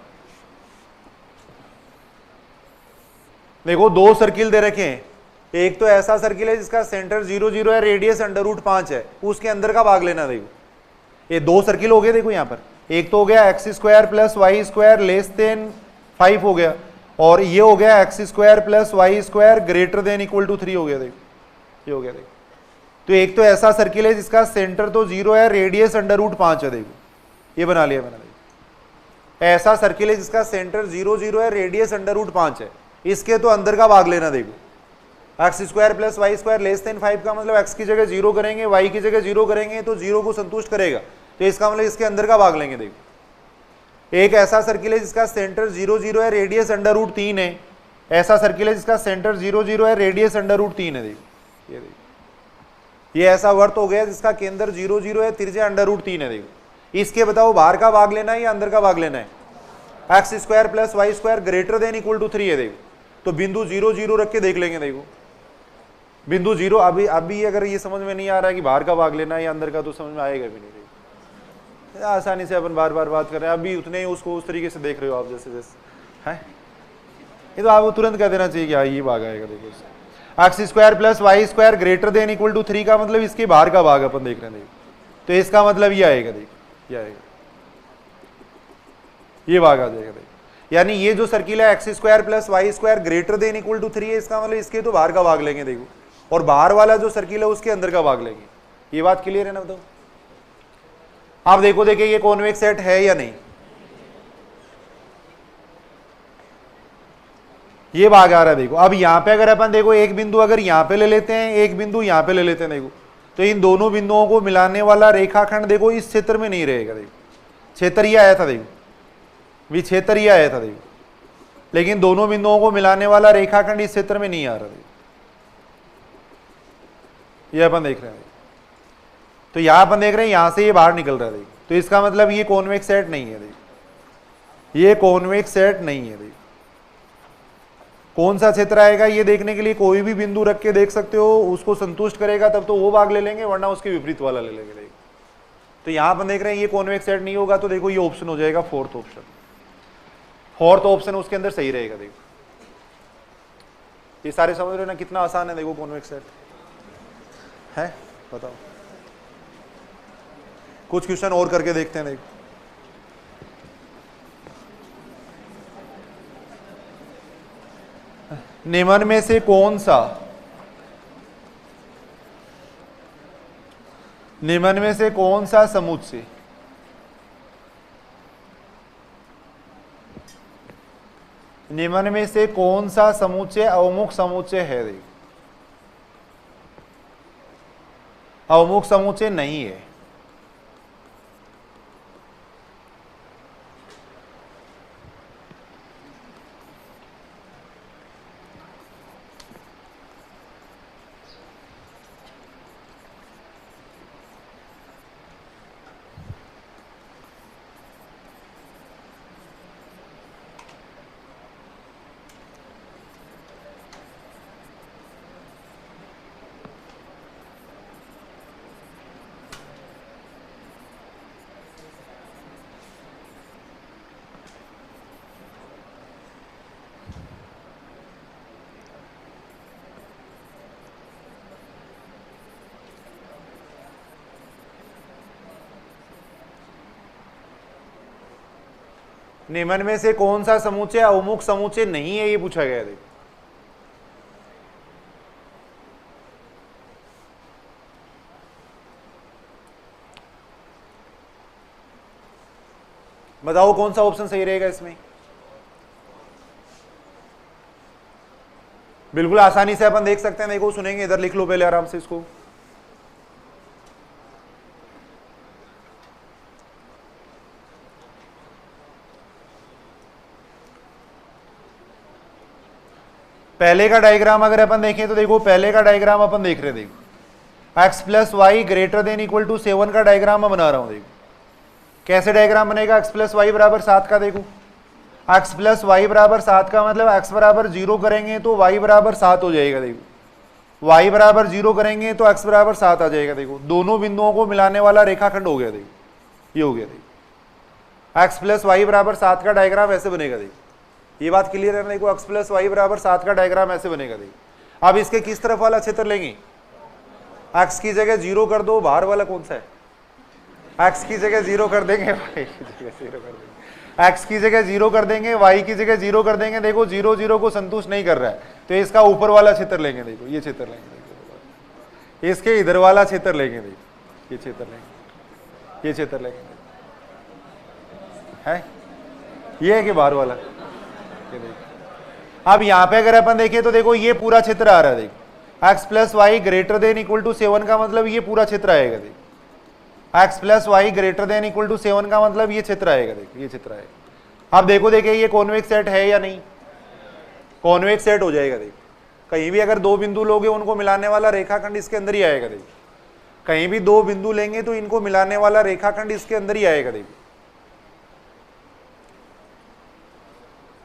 देखो दो सर्किल दे रखे हैं। एक तो ऐसा सर्किल है जिसका सेंटर 0 0 है, रेडियस √5 है, उसके अंदर का भाग लेना। देखो ये दो सर्किल हो गए। देखो यहां पर एक तो हो गया x square plus y square less than 5 हो गया, और ये हो गया x square plus y square greater than equal to 3 हो गया। देखो ये हो गया। देखो तो एक तो ऐसा सर्किल है जिसका सेंटर तो 0 है, रेडियस √5 है। देखो ये बना लिया मैंने। देखो ऐसा सर्किल है जिसका सेंटर 0 0 है, रेडियस √5 है, इसके तो अंदर का भाग लेना। देखो x square plus y square less than 5 का मतलब एक्स की जगह 0 करेंगे, वाई की जगह 0 करेंगे तो 0 को संतुष्ट करेगा, तो इसका मतलब इसके अंदर का भाग लेंगे। देखो एक ऐसा सर्किल है जिसका सेंटर 0 0 है, रेडियस √3 है। ऐसा सर्किल है जिसका सेंटर 0 0 है, रेडियस √3 है। देखो ये ऐसा वर्त हो गया जिसका केंद्र 0 0 है, त्रिज्या √3 है। देखो इसके बताओ बाहर का भाग लेना है या अंदर का भाग लेना है? X square plus y square greater than equal to 3 है। देखो तो बिंदु 0 0 रख के देख लेंगे। देखो बिंदु 0, अभी अगर ये समझ में नहीं आ रहा है कि बाहर का भाग लेना है या अंदर का, तो समझ में आएगा भी नहीं। आसानी से अपन बार बार बात कर रहे हैं, अभी उतने ही उसको उस तरीके से देख रहे हो आप, जैसे जैसे है ये तो आपको तुरंत कह देना चाहिए कि हाँ ये भाग आएगा। देखो x square plus y square greater than equal to 3 का मतलब इसके बाहर का भाग अपन देख रहे हैं। देखो तो इसका मतलब ये आएगा। देखो ये आएगा, ये भाग आ जाएगा। देखो यानी ये जो सर्किल है x square plus y square greater than equal to 3 है, इसका मतलब इसके तो बाहर का भाग लेंगे। देखो और बाहर वाला जो सर्किल है उसके अंदर का भाग लेंगे। ये बात क्लियर है ना? बताओ आप देखो, देखिए ये कॉन्वेक्स सेट है या नहीं? ये भाग आ रहा है। देखो अब यहां पे अगर अपन देखो एक बिंदु अगर यहां पे ले लेते हैं, एक बिंदु यहां पे ले लेते हैं। देखो तो इन दोनों बिंदुओं को मिलाने वाला रेखाखंड देखो इस क्षेत्र में नहीं रहेगा। देखो क्षेत्र ये आया था, देखो क्षेत्र ये आया था। देखो लेकिन दोनों बिंदुओं को मिलाने वाला रेखाखंड इस क्षेत्र में नहीं आ रहा। देखो ये अपन देख रहे हैं। तो यहां अपन देख रहे हैं यहां से ये बाहर निकल रहा है। देखो तो इसका मतलब ये कॉन्वेक्स सेट नहीं है। देखो ये कॉन्वेक्स सेट नहीं है। देखो कौन सा क्षेत्र आएगा ये देखने के लिए कोई भी बिंदु रख के देख सकते हो, उसको संतुष्ट करेगा तब तो वो भाग ले लेंगे, वरना उसके विपरीत वाला ले लेंगे। देखो तो यहां अपन देख रहे हैं ये कॉन्वेक्स सेट नहीं होगा, तो देखो ये ऑप्शन हो जाएगा फोर्थ ऑप्शन। फोर्थ ऑप्शन उसके अंदर सही रहेगा। देखो ये सारे समझ रहे हो ना, कितना आसान है। देखो कॉन्वेक्स सेट है, बताओ कुछ क्वेश्चन और करके देखते हैं। देखो निम्न में से कौन सा, निम्न में से कौन सा समुच्चय निम्न में से कौन सा समुच्चय अवमुख समुच्चय है? देखो अवमुख समुच्चय नहीं है। निम्न में से कौन सा समुच्चय अवमुख समुच्चय नहीं है, ये पूछा गया है। देखो बताओ कौन सा ऑप्शन सही रहेगा इसमें। बिल्कुल आसानी से अपन देख सकते हैं, देखो सुनेंगे, इधर लिख लो पहले आराम से इसको। पहले का डायग्राम अगर अपन देखें तो देखो, पहले का डायग्राम अपन देख रहे, देखो x plus y greater than equal to 7 का डायग्राम मैं बना रहा हूं। देखो कैसे डायग्राम बनेगा, x प्लस वाई बराबर 7 का। देखो x प्लस वाई बराबर 7 का मतलब x बराबर 0 करेंगे तो y बराबर 7 हो जाएगा। देखो y बराबर 0 करेंगे तो x बराबर 7 आ जाएगा। देखो दोनों बिंदुओं को मिलाने वाला रेखाखंड हो गया। देखो ये हो गया। देखो x प्लस वाई बराबर 7 का डायग्राम ऐसे बनेगा। देखो ये बात क्लियर है ना। देखो x प्लस वाई बराबर 7 का डायग्राम ऐसे बनेगा। देखो अब इसके किस तरफ वाला क्षेत्र लेंगे, x की जगह 0 कर दो, बाहर वाला कौन सा है, x की जगह 0 कर देंगे, y की जगह 0 कर देंगे, x की जगह 0 कर देंगे, y की जगह 0 कर देंगे। देखो 0 0 को संतुष्ट नहीं कर रहा है तो इसका ऊपर वाला क्षेत्र लेंगे। देखो ये क्षेत्र लेंगे। देखो इसके इधर वाला क्षेत्र लेंगे। देखो ये क्षेत्र लेंगे, ये क्षेत्र लेंगे है, ये है कि बाहर वाला। अब यहां पे अगर अपन देखें तो देखो ये पूरा क्षेत्र आ रहा है। देखो x plus y greater than equal to 7 का मतलब ये पूरा क्षेत्र आएगा। देखो x plus y greater than equal to 7 का मतलब ये क्षेत्र आएगा। देखो ये क्षेत्र आएगा। अब देखो देखिए ये कॉन्वेक्स सेट है या नहीं, कॉन्वेक्स सेट हो जाएगा। देखो कहीं भी अगर दो बिंदु लोगे उनको मिलाने वाला रेखाखंड इसके अंदर ही आएगा। देखो कहीं भी दो बिंदु लेंगे तो इनको मिलाने वाला रेखाखंड इसके अंदर ही आएगा। देखो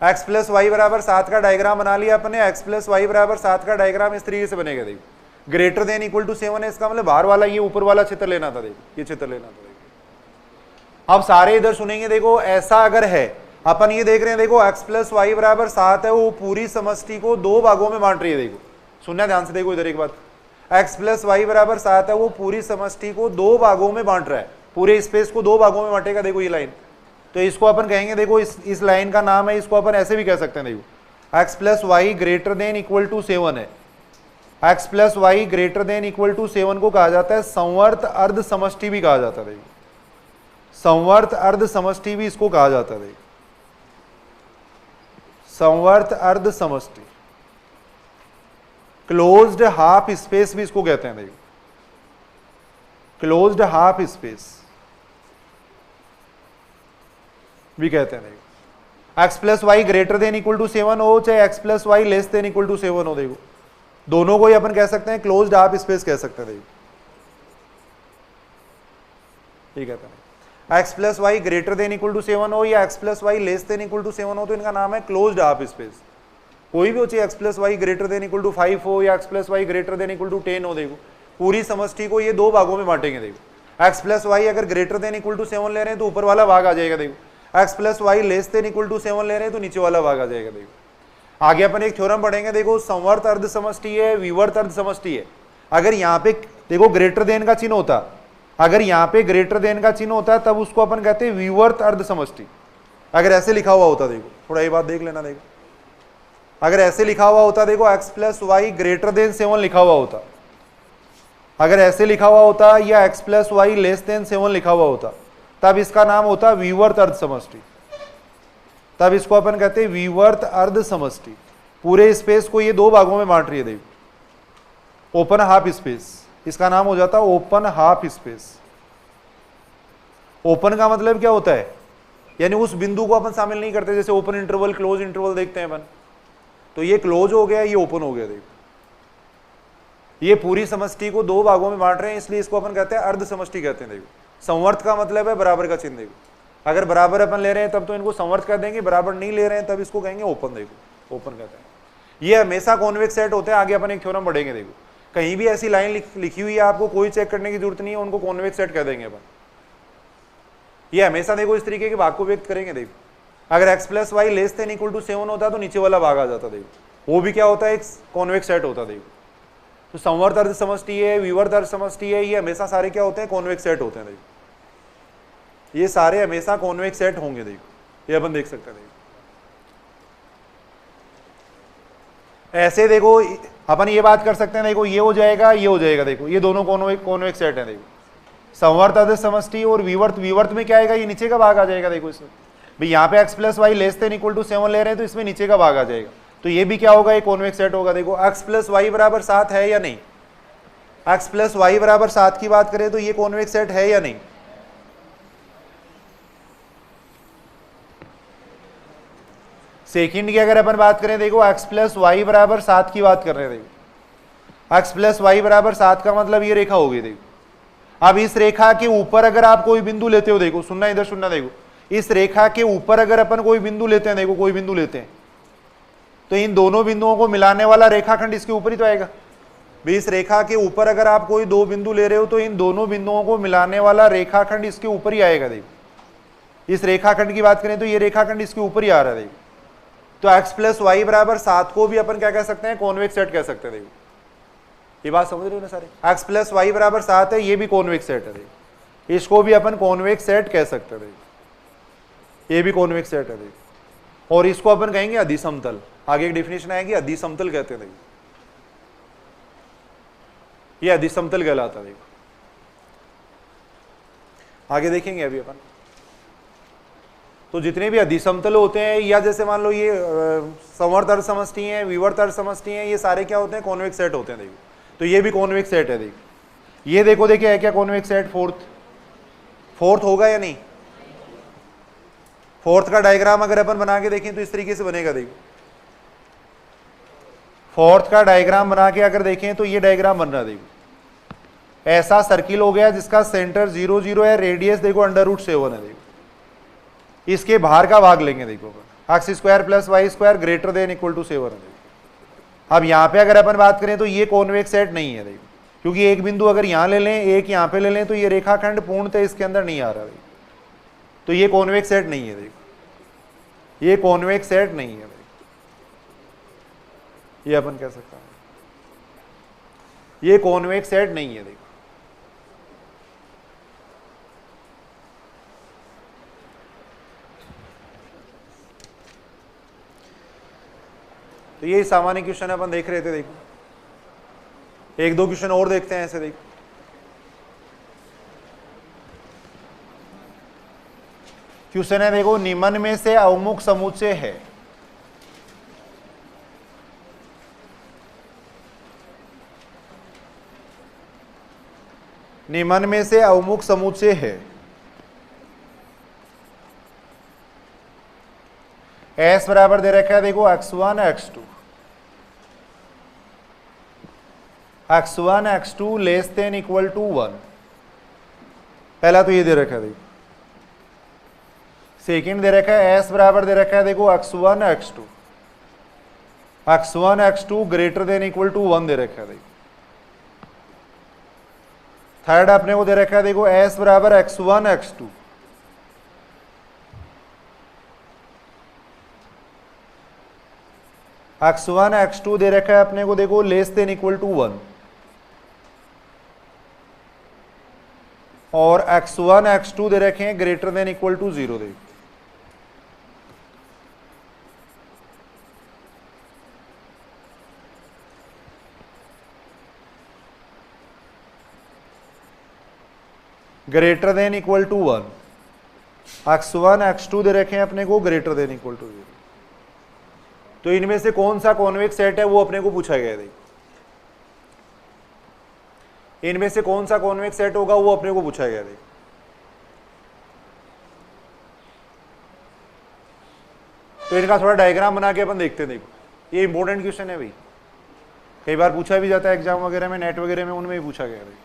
x प्लस वाई बराबर 7 का डायग्राम बना लिया अपने। x प्लस वाई बराबर 7 का डायग्राम इस तरीके से बनेगा। देखो ग्रेटर देन इक्वल टू 7 है, इसका मतलब बाहर वाला ये ऊपर वाला क्षेत्र लेना था। देखो ये क्षेत्र लेना था। देखो अब सारे इधर सुनेंगे। देखो ऐसा अगर है, अपन ये देख रहे हैं, देखो x प्लस वाई बराबर 7 है, वो पूरी समष्टि को दो भागों में बांट रही है। देखो सुनना ध्यान से, देखो इधर एक बात, x प्लस वाई बराबर 7 है, वो पूरी समष्टि को दो भागों में बांट रहा है, पूरे स्पेस को दो भागों में बांटेगा। देखो ये लाइन, तो इसको अपन कहेंगे, देखो इस लाइन का नाम है, इसको अपन ऐसे भी कह सकते हैं। देखो x plus y greater than equal to 7 है, x plus y greater than equal to 7 को कहा जाता है संवर्त अर्ध समष्टि भी कहा जाता है। देखो संवर्त अर्ध समष्टि भी इसको कहा जाता है। देखो संवर्त अर्ध समष्टि, क्लोज्ड हाफ स्पेस भी इसको कहते हैं। देखो क्लोज्ड हाफ स्पेस भी कहते हैं। देखो x plus y greater than equal to 7 हो चाहे x plus y less than equal to 7 हो, देखो दोनों को ही अपन कह सकते हैं क्लोज्ड हाफ स्पेस कह सकते हैं। देखो ठीक है, x plus y greater than equal to 7 हो या x plus y less than equal to 7 हो तो इनका नाम है क्लोज्ड हाफ स्पेस। कोई भी हो, चाहे x plus y greater than equal to 5 हो या x plus y greater than equal to 10 हो, देखो पूरी समष्टि को ये दो भागों में बांटेंगे। देखो x प्लस वाई अगर ग्रेटर देन इक्वल टू 7 ले रहे हैं तो ऊपर वाला भाग आ जाएगा। देखो x plus y less than equal to 7 ले रहे हैं तो नीचे वाला भाग आ जाएगा। देखो आगे अपन एक थ्योरम पढ़ेंगे। देखो संवर्त अर्ध समष्टि है, विवर्त अर्ध समष्टि है। अगर यहाँ पे देखो ग्रेटर देन का चिन्ह होता, अगर यहाँ पे ग्रेटर देन का चिन्ह होता तब उसको अपन कहते हैं विवर्त अर्ध समष्टि। अगर ऐसे लिखा हुआ होता, देखो थोड़ा ये बात देख लेना। देखो अगर ऐसे लिखा हुआ होता, देखो x plus y greater than 7 लिखा हुआ होता, अगर ऐसे लिखा हुआ होता या x plus y less than 7 लिखा हुआ होता, तब इसका नाम होता विवर्त अर्ध समष्टि। तब इसको अपन कहते हैं विवर्त अर्ध समष्टि। पूरे स्पेस को ये दो भागों में बांट रही है। देखो ओपन हाफ स्पेस, इसका नाम हो जाता है ओपन हाफ स्पेस। ओपन का मतलब क्या होता है, यानी उस बिंदु को अपन शामिल नहीं करते, जैसे ओपन इंटरवल क्लोज इंटरवल देखते हैं अपन, तो ये क्लोज हो गया, ये ओपन हो गया। देखो ये पूरी समष्टि को दो भागों में बांट रहे हैं, इसलिए इसको अपन कहते हैं अर्ध समष्टि कहते हैं। देखो संवर्त का मतलब है बराबर का चिन्ह। देखो अगर बराबर अपन ले रहे हैं तब तो इनको संवर्त कर देंगे, बराबर नहीं ले रहे हैं तब इसको कहेंगे ओपन। देखो ओपन कहते हैं। ये हमेशा कॉन्वेक्स सेट होते हैं। आगे अपन एक थ्योरम पढ़ेंगे। देखो कहीं भी ऐसी लाइन लिखी हुई है, आपको कोई चेक करने की जरूरत नहीं है, उनको कॉन्वेक्स सेट कह देंगे अपन। ये हमेशा देखो इस तरीके के भाग को व्यक्त करेंगे। देखो अगर x plus y less than equal to 7 होता तो नीचे वाला भाग आ जाता। देखो वो भी क्या होता है, एक कॉन्वेक्स सेट होता। देखो तो संवर्त अर्ध समष्टि है, विवर्त अर्ध समष्टि है, ये हमेशा सारे क्या होते हैं, कॉन्वेक्स सेट होते हैं। देखो ये सारे हमेशा कॉन्वेक्स सेट होंगे। देखो ये अपन देख सकते हैं। देखो ऐसे देखो अपन ये बात कर सकते हैं, देखो ये हो जाएगा, ये हो जाएगा। देखो ये दोनों कॉन्वेक्स सेट है। देखो संवर्त अदर समष्टि और विवर्त, विवर्त में क्या आएगा, ये नीचे का भाग आ जाएगा। देखो इसमें भाई यहाँ पे x plus y less than equal to 7 ले रहे हैं, तो इसमें नीचे का भाग आ जाएगा। तो ये भी क्या होगा, ये कॉन्वेक्स सेट होगा। देखो x प्लस वाई बराबर 7 है या नहीं, x प्लस वाई बराबर 7 की बात करें तो ये कॉन्वेक्स सेट है या नहीं। सेकंड की अगर अपन बात करें, देखो x प्लस वाई बराबर 7 की बात कर रहे हैं। देखो x प्लस वाई बराबर 7 का मतलब ये रेखा होगी। देखो अब इस रेखा के ऊपर अगर आप कोई बिंदु लेते हो, देखो सुनना, इधर सुनना, देखो इस रेखा के ऊपर अगर अपन कोई बिंदु लेते हैं, देखो कोई बिंदु लेते हैं, तो इन दोनों बिंदुओं को मिलाने वाला रेखाखंड इसके ऊपर ही तो आएगा। भी इस रेखा के ऊपर अगर आप कोई दो बिंदु ले रहे हो तो इन दोनों बिंदुओं को मिलाने वाला रेखाखंड इसके ऊपर ही आएगा। देखो इस रेखाखंड की बात करें तो ये रेखाखंड इसके ऊपर ही आ रहा है। देखो तो x प्लस वाई बराबर 7 को भी अपन क्या कह सकते हैं, कॉन्वेक्स सेट कह सकते हैं। देखो ये बात समझ रहे हो ना सारे, x प्लस वाई बराबर 7 है, ये भी कॉन्वेक्स सेट है। देखो इसको भी अपन कॉन्वेक्स सेट कह सकते हैं। देखो ये भी कॉन्वेक्स सेट है। देखो और इसको अपन कहेंगे अधिसमतल, आगे एक डेफिनेशन आएगी, अधिसमतल कहते हैं। देखो ये अधिसमतल कहलाता है। देखो आगे देखेंगे अभी अपन। तो जितने भी अधिसमतल होते हैं, या जैसे मान लो ये संवर्त अर्ध समष्टि है, विवर्त अर्ध समष्टि है, ये सारे क्या होते हैं, कॉन्वेक्स सेट होते हैं। देखो तो ये भी कॉन्वेक्स सेट है। देखो ये देखो, देखिए है क्या कॉन्वेक्स सेट, फोर्थ होगा या नहीं। फोर्थ का डायग्राम अगर अपन बना के देखें तो इस तरीके से बनेगा। देखो फोर्थ का डायग्राम बना के अगर देखें तो ये डायग्राम बन रहा है। देखो ऐसा सर्किल हो गया जिसका सेंटर 0 0 है, रेडियस देखो √7 है। देखो इसके बाहर का भाग लेंगे। देखो x square plus y square greater than equal to 7 है। अब यहाँ पे अगर अपन बात करें तो ये कॉन्वेक्स सेट नहीं है। देखो क्योंकि एक बिंदु अगर यहाँ ले लें, एक यहाँ पे ले लें, तो ये रेखाखंड पूर्णतः इसके अंदर नहीं आ रहा। तो ये कॉन्वेक्स सेट नहीं है। देखो ये कॉन्वेक्स सेट नहीं है। ये अपन कह सकते हैं ये कॉन्वेक्स सेट नहीं है। देखो तो ये सामान्य क्वेश्चन अपन देख रहे थे। देखो एक दो क्वेश्चन और देखते हैं ऐसे। देखो क्वेश्चन है, देखो निम्न में से अवमुख समुच्चय है। निम्न में से अवमुख समुच्चय है। S बराबर दे रखा है, देखो x1 x2, x1 x2 less than equal to 1। पहला तो ये दे रखा है। देखो सेकंड दे रखा है S बराबर दे रखा है, देखो x1 x2, x1 x2 greater than equal to 1 दे रखा है। देखो थर्ड अपने को दे रखा है, देखो S बराबर x1 x2, x1 x2 दे रखा है अपने को, देखो लेस देन इक्वल टू 1, और x1 x2 दे रखे हैं ग्रेटर देन इक्वल टू 0। देखो greater than equal to 1, x1 x2 दे रखे हैं अपने को ग्रेटर देन इक्वल टू 0। तो इनमें से कौन सा कॉन्वेक्स सेट है वो अपने को पूछा गया है। देखो इनमें से कौन सा कॉन्वेक्स सेट होगा वो अपने को पूछा गया है। देखो तो इनका थोड़ा डायग्राम बना के अपन देखते हैं। देखो ये इंपॉर्टेंट क्वेश्चन है भाई, कई बार पूछा भी जाता है एग्जाम वगैरह में, नेट वगैरह में, उनमें भी पूछा गया है।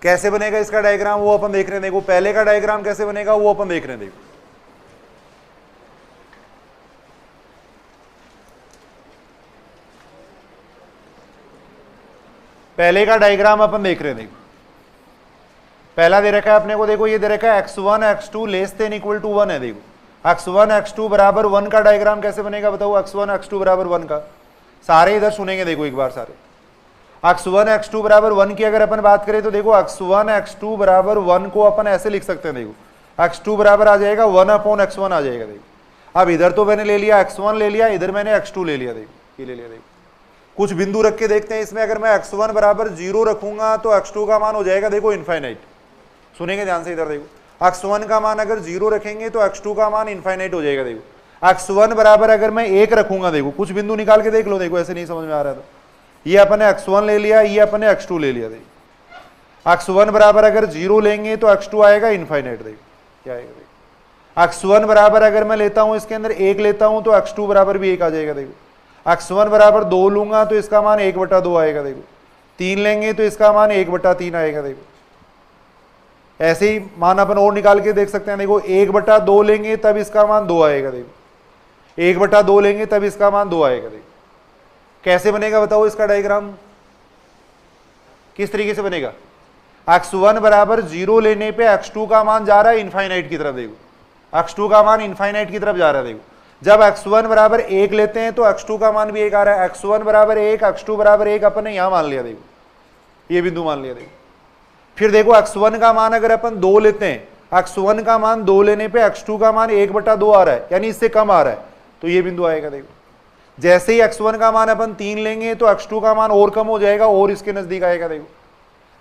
कैसे बनेगा इसका डायग्राम वो अपन देख रहे हैं। देखो पहले का डायग्राम कैसे बनेगा वो अपन देख रहे हैं। देखो पहले का डायग्राम अपन देख रहे हैं। देखो पहला दे रखा है अपने को, देखो ये दे रखा है x1 x2 less than equal to 1 है। देखो x1 x2 बराबर 1 का डायग्राम कैसे बनेगा बताओ, x1 x2 बराबर 1 का, सारे इधर सुनेंगे देखो एक बार सारे। x1 x2 बराबर 1 की अगर अपन बात करें तो देखो x1 x2 बराबर 1 को अपन ऐसे लिख सकते हैं, देखो x2 बराबर आ जाएगा 1/x1 आ जाएगा। देखो अब इधर तो मैंने ले लिया x1 ले लिया, इधर मैंने x2 ले लिया, देखो ये ले लिया। देखो कुछ बिंदु रख के देखते हैं इसमें, अगर मैं x1 बराबर 0 रखूंगा तो x2 का मान हो जाएगा देखो इनफाइनाइट। सुनेंगे ध्यान से इधर, देखो x1 का मान अगर 0 रखेंगे तो x2 का मान इनफाइनाइट हो जाएगा। देखो x1 बराबर अगर मैं 1 रखूंगा, देखो कुछ बिंदु निकाल के देख लो, देखो ऐसे नहीं समझ में आ रहा था, ये अपने x1 ले लिया, ये अपने x2 ले लिया। देखो x1 बराबर अगर 0 लेंगे तो x2 आएगा इनफाइनाइट। देखो क्या आएगा, देखो x1 बराबर अगर मैं लेता हूं इसके अंदर 1 लेता हूं तो x2 बराबर भी 1 आ जाएगा। देखो x1 बराबर 2 लूंगा तो इसका मान 1/2 आएगा। देखो 3 लेंगे तो इसका मान 1/3 आएगा। देखो ऐसे ही मान अपन और निकाल के देख सकते हैं, देखो 1/2 लेंगे तब इसका मान 2 आएगा। देखो 1/2 लेंगे तब इसका मान 2 आएगा। देखो कैसे बनेगा बताओ इसका डायग्राम, किस तरीके से बनेगा। x1 बराबर 0 लेने पे x2 का मान जा रहा है इनफाइनाइट की तरफ। देखो x2 का मान इनफाइनाइट की तरफ जा रहा है। देखो जब x1 बराबर 1 लेते हैं तो x2 का मान भी 1 आ रहा है। x1 बराबर 1 x2 बराबर 1 अपन ने यहां मान लिया, देखो ये बिंदु मान लिया। देखो फिर देखो x1 का मान अगर अपन 2 लेते हैं, x1 का मान 2 लेने पे x2 का मान 1/2 आ रहा है, यानी इससे कम आ रहा है, तो ये बिंदु आएगा। देखो जैसे ही x1 का मान अपन 3 लेंगे तो x2 का मान और कम हो जाएगा और इसके नजदीक आएगा। देखो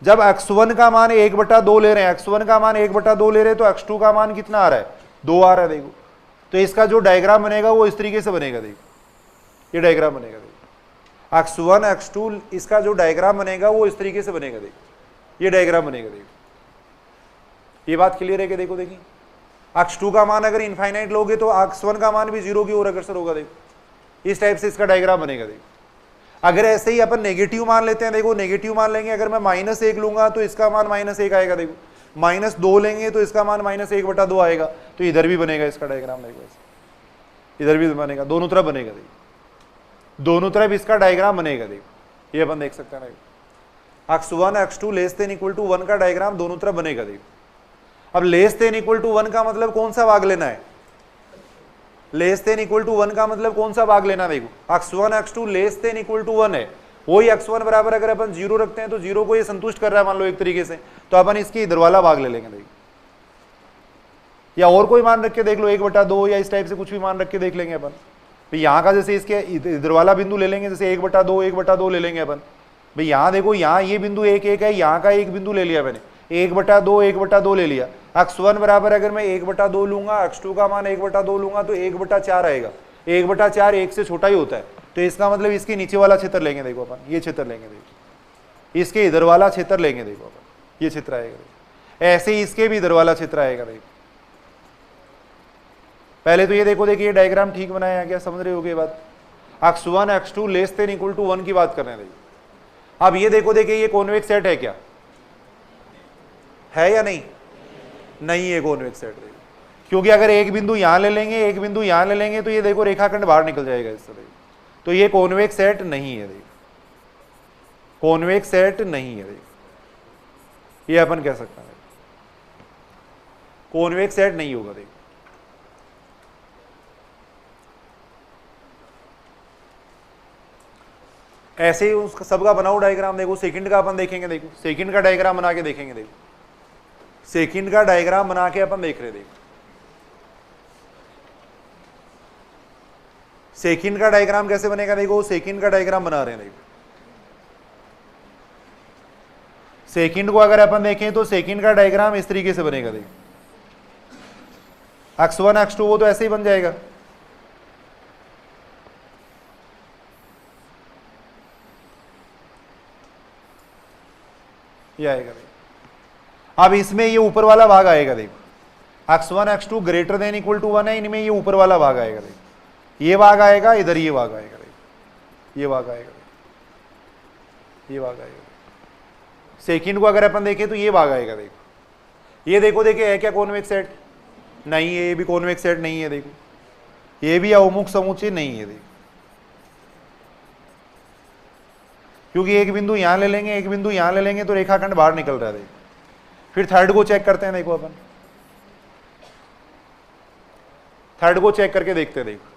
जब x1 का मान 1/2 ले रहे हैं, x1 का मान 1/2 ले रहे हैं तो x2 का मान कितना आ रहा है, 2 आ रहा है। देखो तो इसका जो डायग्राम बनेगा वो इस तरीके से बनेगा। देखो ये डायग्राम बनेगा। देखो x1 x2 इसका जो डायग्राम बनेगा वो इस तरीके से बनेगा। देखो ये डायग्राम बनेगा। देखो ये बात क्लियर है कि देखो देखिए x2 का मान अगर इनफाइनाइट लोगे तो x1 का मान भी 0 की ओर अग्रसर होगा। देखो इस टाइप से इसका डायग्राम बनेगा। देखो अगर ऐसे ही अपन नेगेटिव मान लेते हैं, देखो नेगेटिव मान लेंगे, अगर मैं -1 लूंगा तो इसका मान -1 आएगा। देखो -2 लेंगे तो इसका मान -1/2 आएगा। तो इधर भी बनेगा इसका डायग्राम। देखो इधर भी बनेगा, दोनों तरफ बनेगा। देखो दोनों तरफ इसका डायग्राम बनेगा। देखो ये अपन देख सकते हैं। x1 x2 < 1 का डायग्राम दोनों तरफ बनेगा। देखो अब < 1 का मतलब कौन सा भाग लेना है, < 1 का मतलब कौन सा भाग लेना। देखो x1 x2 < 1 है, वही x1 बराबर अगर अपन 0 रखते हैं तो 0 को ये संतुष्ट कर रहा है मान लो एक तरीके से, तो अपन इसकी इधर वाला भाग ले लेंगे। देखो या और कोई मान रख के देख लो 1/2 या इस टाइप से कुछ भी मान रख के देख लेंगे अपन। भाई यहाँ का जैसे इसके इधर वाला बिंदु ले लेंगे, जैसे 1/2 ले लेंगे अपन। भाई यहाँ देखो यहाँ ये बिंदु 1 1 है, यहाँ का एक बिंदु ले लिया मैंने 1/2 ले लिया। x1 बराबर अगर मैं 1/2 लूंगा, x2 का मान 1/2 लूंगा तो 1/4 आएगा। 1/4 1 से छोटा ही होता है, तो इसका मतलब इसके नीचे वाला क्षेत्र लेंगे। देखो अपन ये क्षेत्र लेंगे। देखो इसके इधर वाला क्षेत्र लेंगे। देखो अपन ये क्षेत्र आएगा। देखो ऐसे ही इसके भी इधर वाला क्षेत्र आएगा। देखो पहले तो ये देखो, देखिए ये डायग्राम ठीक बनाया है क्या, समझ रहे हो ये बात। x1 x2 < 1 की बात कर रहे हैं। देखो अब ये देखो, देखिए ये कॉन्वेक्स सेट है क्या, है या नहीं, नहीं है कॉन्वेक्स सेट। देखो क्योंकि अगर एक बिंदु यहां ले लेंगे, एक बिंदु यहां ले लेंगे तो ये देखो रेखाखंड बाहर निकल जाएगा इस तरह। तो ये कॉन्वेक्स सेट नहीं है। देखो कॉन्वेक्स सेट नहीं है। देखो ये अपन कह सकते हैं कॉन्वेक्स सेट नहीं होगा। देखो ऐसे ही उसका सबका बनाओ डायग्राम। देखो सेकंड का अपन देखेंगे। देखो सेकंड का डायग्राम बना के देखेंगे। देखो सेकंड का डायग्राम बना के अपन देख रहे। देखो सेकंड का डायग्राम कैसे बनेगा, देखो सेकंड का डायग्राम बना रहे हैं। देखो सेकंड को अगर अपन देखें तो सेकंड का डायग्राम इस तरीके से बनेगा। देखो x1 x2 वो तो ऐसे ही बन जाएगा। ये आएगा। देखो अब इसमें ये ऊपर वाला भाग आएगा। देखो x1 x2 < 1 है, इनमें ये ऊपर वाला भाग आएगा। देखो ये भाग आएगा, इधर ये भाग आएगा। देखो ये भाग आएगा, ये भाग आएगा। सेकंड को अगर अपन देखें तो ये भाग आएगा। देखो ये देखो, देखिए है क्या कॉन्वेक्स सेट, नहीं है, ये भी कॉन्वेक्स सेट नहीं है। देखो ये भी अवमुख समुच्चय नहीं है। देखो क्योंकि एक बिंदु यहां ले लेंगे, एक बिंदु यहां ले लेंगे तो रेखाखंड बाहर निकल रहा है। देखो फिर थर्ड को चेक करते हैं। देखो अपन थर्ड को चेक करके देखते हैं। देखो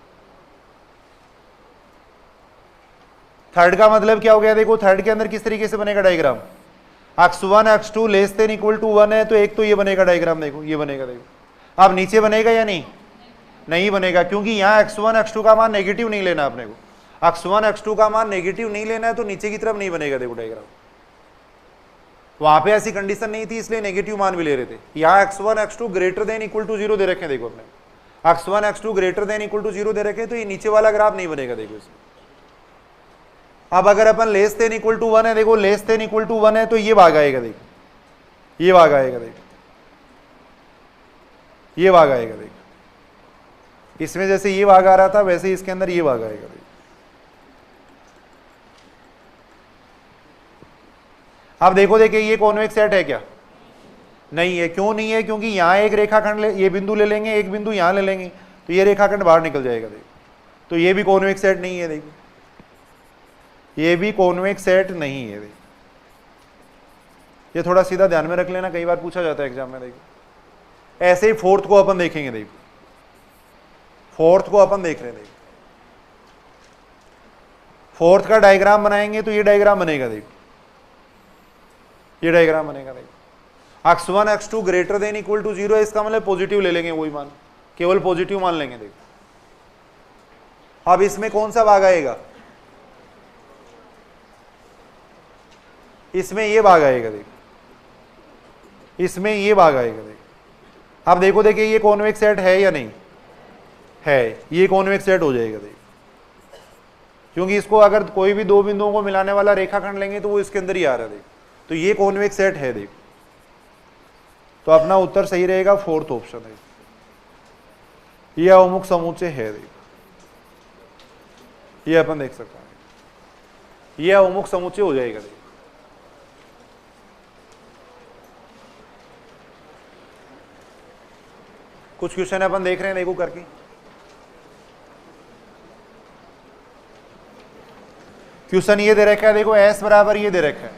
थर्ड का मतलब क्या हो गया, देखो थर्ड के अंदर किस तरीके से बनेगा diagram, x1 x2 less than equal to 1 है, तो एक तो ये बनेगा डायग्राम, देखो ये बनेगा। देखो अब नीचे बनेगा या नहीं, नहीं बनेगा, क्योंकि यहाँ x1 x2 का मान नेगेटिव नहीं लेना अपने को, x1 x2 का मान नेगेटिव नहीं लेना है, तो नीचे की तरफ नहीं बनेगा। देखो डायग्राम वहां पे ऐसी कंडीशन नहीं थी, इसलिए नेगेटिव मान भी ले रहे थे। यहाँ x1 x2 greater than equal to 0 दे रखे हैं, देखो अपने x1 x2 greater than equal to 0 दे रखे हैं, तो ये नीचे वाला ग्राफ नहीं बनेगा। देखो इसमें अब अगर अपन लेस देन इक्वल टू 1 है, देखो लेस देन इक्वल टू 1 है, तो ये भाग आएगा। देखो ये भाग आएगा, देखो ये भाग आएगा। देखो इसमें जैसे ये भाग आ रहा था, वैसे ही इसके अंदर ये भाग आएगा। देखो अब देखो, देखिए ये कॉन्वेक्स सेट है क्या, नहीं है। क्यों नहीं है, क्योंकि यहां एक रेखाखंड ये बिंदु ले लेंगे, एक बिंदु यहां ले लेंगे, तो ये रेखाखंड बाहर निकल जाएगा। देखो तो ये भी कॉन्वेक्स सेट नहीं है। देखो ये भी कॉन्वेक्स सेट नहीं है। देखो ये थोड़ा सीधा ध्यान में रख लेना, कई बार पूछा जाता है एग्जाम में। देखो ऐसे ही फोर्थ को अपन देखेंगे। देखो फोर्थ को अपन देख रहे हैं। देखो फोर्थ का डायग्राम बनाएंगे तो ये डायग्राम बनेगा। देखो ये डायग्राम बनेगा। देखो x1 x2 greater than equal to 0 है, इसका मतलब पॉजिटिव ले लेंगे, वही मान, केवल पॉजिटिव मान लेंगे। देखो अब इसमें कौन सा भाग आएगा, इसमें ये भाग आएगा। देखो इसमें ये भाग आएगा। देखो अब देखो, देखिए ये कॉन्वेक्स सेट है या नहीं है, ये कॉन्वेक्स सेट हो जाएगा। देखो क्योंकि इसको अगर कोई भी दो बिंदुओं को मिलाने वाला रेखाखंड लेंगे तो वो इसके अंदर ही आ रहा है। देखो तो ये कॉन्वेक्स सेट है। देखो तो अपना उत्तर सही रहेगा, फोर्थ ऑप्शन है, ये अवमुख समुच्चय है। देखो ये अपन देख सकते हैं, ये अवमुख समुच्चय हो जाएगा। देखो कुछ क्वेश्चन अपन देख रहे हैं, देखो करके। क्वेश्चन ये दे रखा है, देखो s बराबर ये दे रखा है,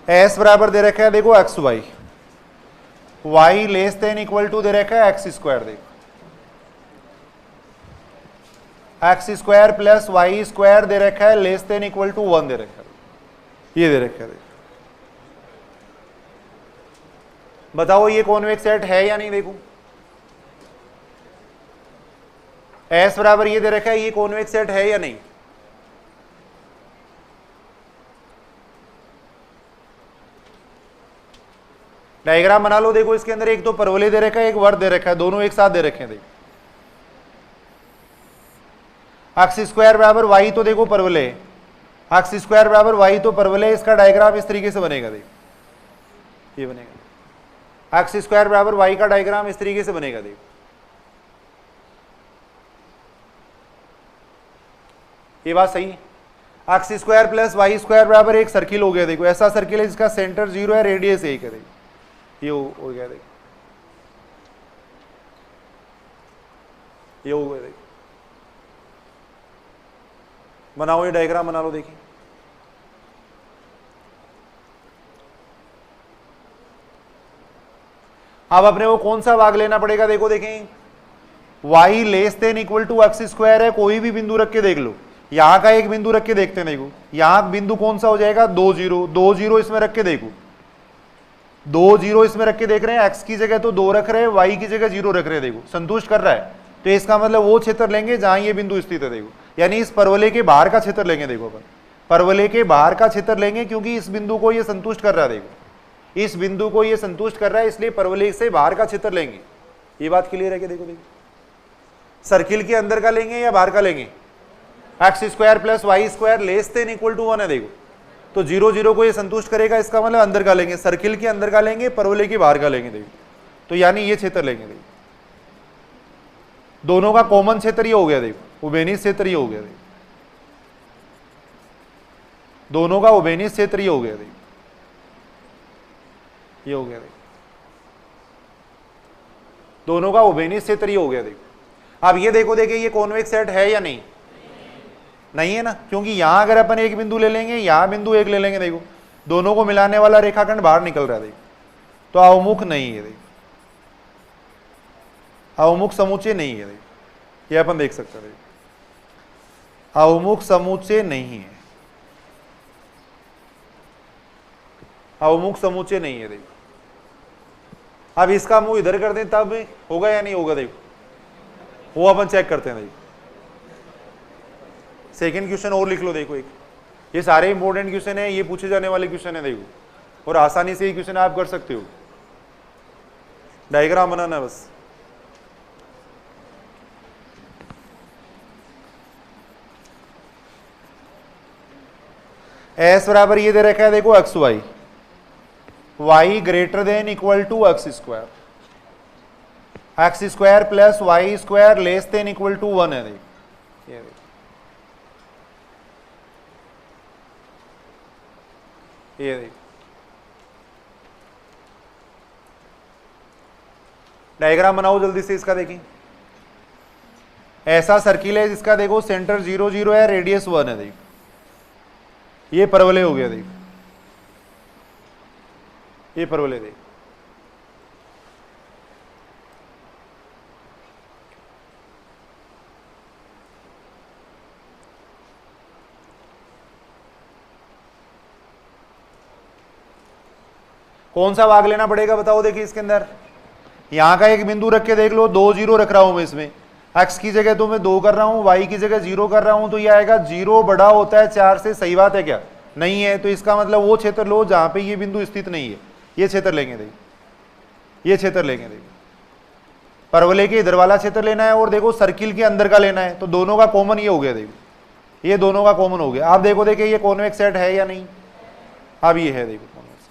s बराबर दे रखा है, देखो x y, y less than equal to दे रखा है एक्स स्क्वायर। देखो x square plus y square दे रखा है, लेस देन इक्वल टू 1 दे रखा है, ये दे रखा है। बताओ ये कॉन्वेक्स सेट है या नहीं। देखो s बराबर ये दे रखा है, ये कॉन्वेक्स सेट है या नहीं, डायग्राम बना लो। देखो इसके अंदर एक तो परवलय दे रखा है, एक वर्ग दे रखा है, दोनों एक साथ दे रखे हैं। देखो एक्स स्क्वायर बराबर वाई, तो देखो परवलय, एक्स स्क्वायर बराबर वाई तो परवलय, इसका डायग्राम इस तरीके से बनेगा। देखो ये बनेगा, एक्स स्क्वायर बराबर वाई का डायग्राम इस तरीके से बनेगा। देखो ये बात सही है। X square plus y square बराबर एक सर्किल हो गया। देखो ऐसा सर्किल है जिसका सेंटर 0 है, रेडियस 1 है। देखो ये हो गया। देखो ये हो गया। देखो बनाओ ये डायग्राम बना लो। देखिए अब अपने को कौन सा भाग लेना पड़ेगा। देखो देखें y less than equal to x square है, कोई भी बिंदु रख के देख लो, यहां का एक बिंदु रख के देखते हैं। देखो यहां बिंदु कौन सा हो जाएगा, 2 0, 2 0 इसमें रख के देखो, 2 0 इसमें रख के देख रहे हैं, x की जगह तो 2 रख रहे हैं, y की जगह 0 रख रहे हैं। देखो संतुष्ट कर रहा है, तो इसका मतलब वो क्षेत्र लेंगे जहां ये बिंदु स्थित है। देखो यानी इस परवलय के बाहर का क्षेत्र लेंगे। देखो अपन परवलय के बाहर का क्षेत्र लेंगे, क्योंकि इस बिंदु को ये संतुष्ट कर रहा है। देखो इस बिंदु को ये संतुष्ट कर रहा है, इसलिए परवलय से बाहर का क्षेत्र लेंगे। ये बात क्लियर है कि देखो सर्किल के अंदर का लेंगे या बाहर का लेंगे, x square plus y square less than equal to 1 है। देखो तो 0 0 को ये संतुष्ट करेगा, इसका मतलब अंदर का लेंगे, सर्किल के अंदर का लेंगे, परवलय के बाहर का लेंगे। देखो तो यानी ये क्षेत्र लेंगे। देखो दोनों का कॉमन क्षेत्र ये हो गया। देखो उभयनिष्ठ क्षेत्र ये हो गया। देखो दोनों का उभयनिष्ठ क्षेत्र ये हो गया। देखो ये हो गया। देखो दोनों का उभयनिष्ठ क्षेत्र ये हो गया। देखो अब ये देखो, देखिए ये कॉन्वेक्स सेट है या नहीं, नहीं है ना, क्योंकि यहां अगर अपन एक बिंदु ले लेंगे, यहां बिंदु एक ले लेंगे, देखो दोनों को मिलाने वाला रेखाखंड बाहर निकल रहा है। देखो तो अवमुख नहीं है। देखो अवमुख समुच्चय नहीं है, ये अपन देख सकते हैं, अवमुख समुच्चय नहीं है, अवमुख समुच्चय नहीं है। देखो अब इसका मुंह इधर कर दें तब होगा या नहीं होगा, देखो वो अपन चेक करते हैं। देखो सेकंड क्वेश्चन और लिख लो, देखो एक, ये सारे इंपॉर्टेंट क्वेश्चन है, ये पूछे जाने वाले क्वेश्चन है, देखो और आसानी से ये क्वेश्चन आप कर सकते हो। डायग्राम बनाना है बस। एस बराबर ये दे रखा है, देखो x y, y greater than equal to x square, x square plus y square less than equal to 1 है। देखो ये देखो डायग्राम बनाओ जल्दी से इसका। देखिए ऐसा सर्किल है जिसका देखो सेंटर 0 0 है, रेडियस 1 है। देखो ये परवलय हो गया, देखो ये परवलय। देखो कौन सा भाग लेना पड़ेगा बताओ। देखिए इसके अंदर यहां का एक बिंदु रख के देख लो, 2 0 रख रहा हूं मैं इसमें, x की जगह तो मैं 2 कर रहा हूं, y की जगह 0 कर रहा हूं, तो ये आएगा 0 बड़ा होता है 4 से। सही बात है क्या? नहीं है। तो इसका मतलब वो क्षेत्र लो जहां पे ये बिंदु स्थित नहीं है, ये क्षेत्र लेंगे। देखिए ये क्षेत्र लेंगे, देखिए परवलय के इधर वाला क्षेत्र लेना है और देखो सर्किल के अंदर का लेना है, तो दोनों का कॉमन ये हो गया। देखो ये दोनों का कॉमन हो गया। आप देखो, देखिए ये कॉन्वेक्स सेट है या नहीं, अब ये है। देखो कॉन्वेक्स,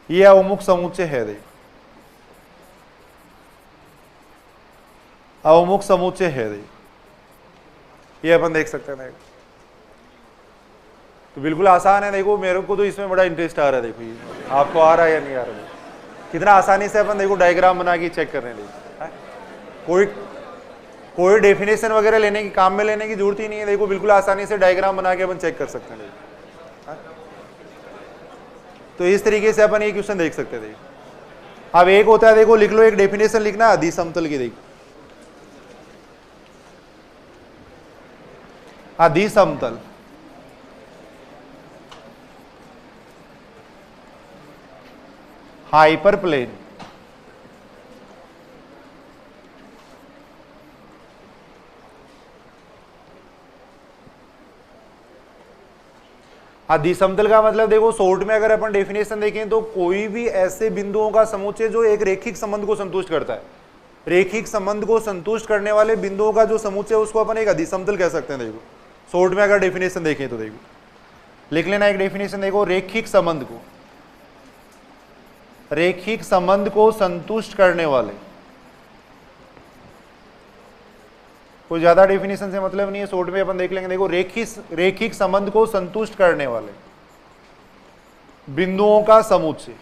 ये अवमुख समुच्चय है। देखो अवमुख समुच्चय है, देखो ये अपन देख सकते हैं। तो बिल्कुल आसान है। देखो मेरे को तो इसमें बड़ा इंटरेस्ट आ रहा है। देखो ये आपको आ रहा है या नहीं आ रहा है, कितना आसानी से अपन देखो डायग्राम बना के चेक कर रहे हैं। कोई डेफिनेशन वगैरह लेने की, काम में लेने की जरूरत ही नहीं है। देखो बिल्कुल आसानी से डायग्राम बना के अपन चेक कर सकते हैं। तो इस तरीके से अपन ये क्वेश्चन देख सकते हैं। देखो अब एक होता है, देखो लिख लो, एक डेफिनेशन लिखना अधि समतल की। देखो अधि समतल हाइपर प्लेन अधि समतल का मतलब देखो शॉर्ट में अगर अपन डेफिनेशन देखें तो कोई भी ऐसे बिंदुओं का समुच्चय जो एक रेखिक संबंध को संतुष्ट करता है। रेखिक संबंध को संतुष्ट करने वाले बिंदुओं का जो समुच्चय उसको अपन एक अधि समतल कह सकते हैं। देखो शॉर्ट में अगर डेफिनेशन देखें तो देखो लिख लेना एक डेफिनेशन। देखो रेखिक संबंध को संतुष्ट करने वाले, कोई ज्यादा डेफिनेशन से मतलब नहीं है, शॉर्ट में अपन देख लेंगे। देखो रेखिक संबंध को संतुष्ट करने वाले बिंदुओं का समुच्चय,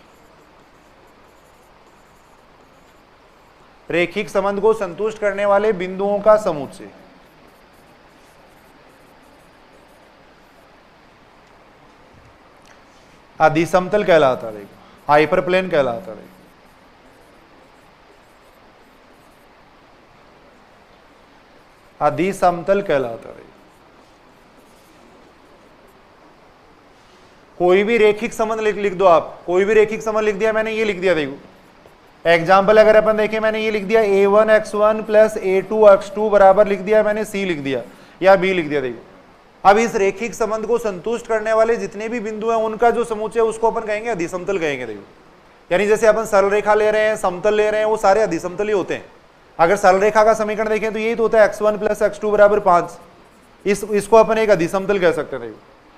रेखिक संबंध को संतुष्ट करने वाले बिंदुओं का समुच्चय अधि समतल कहलाता है। देखो हाइपर प्लेन कहलाता है। अधि समतल कहलाता है। कोई भी रेखिक संबंध लिख दो आप, कोई भी रेखिक संबंध लिख दिया मैंने, ये लिख दिया। देखो एग्जाम्पल अगर अपन देखें, मैंने ये लिख दिया a1x1 प्लस a2x2 बराबर लिख दिया मैंने, c लिख दिया या b लिख दिया। देखो अब इस रेखिक संबंध को संतुष्ट करने वाले जितने भी बिंदु हैं उनका जो समुच्चय उसको अपन कहेंगे अधि समतल कहेंगे। देखो यानी जैसे अपन सरल रेखा ले रहे हैं, समतल ले रहे हैं, वो सारे अधि समतल ही होते हैं। अगर सरल रेखा का समीकरण देखें तो यही तो होता है x1 प्लस x2 बराबर 5। इसको अपन एक अधि समतल कह सकते हैं।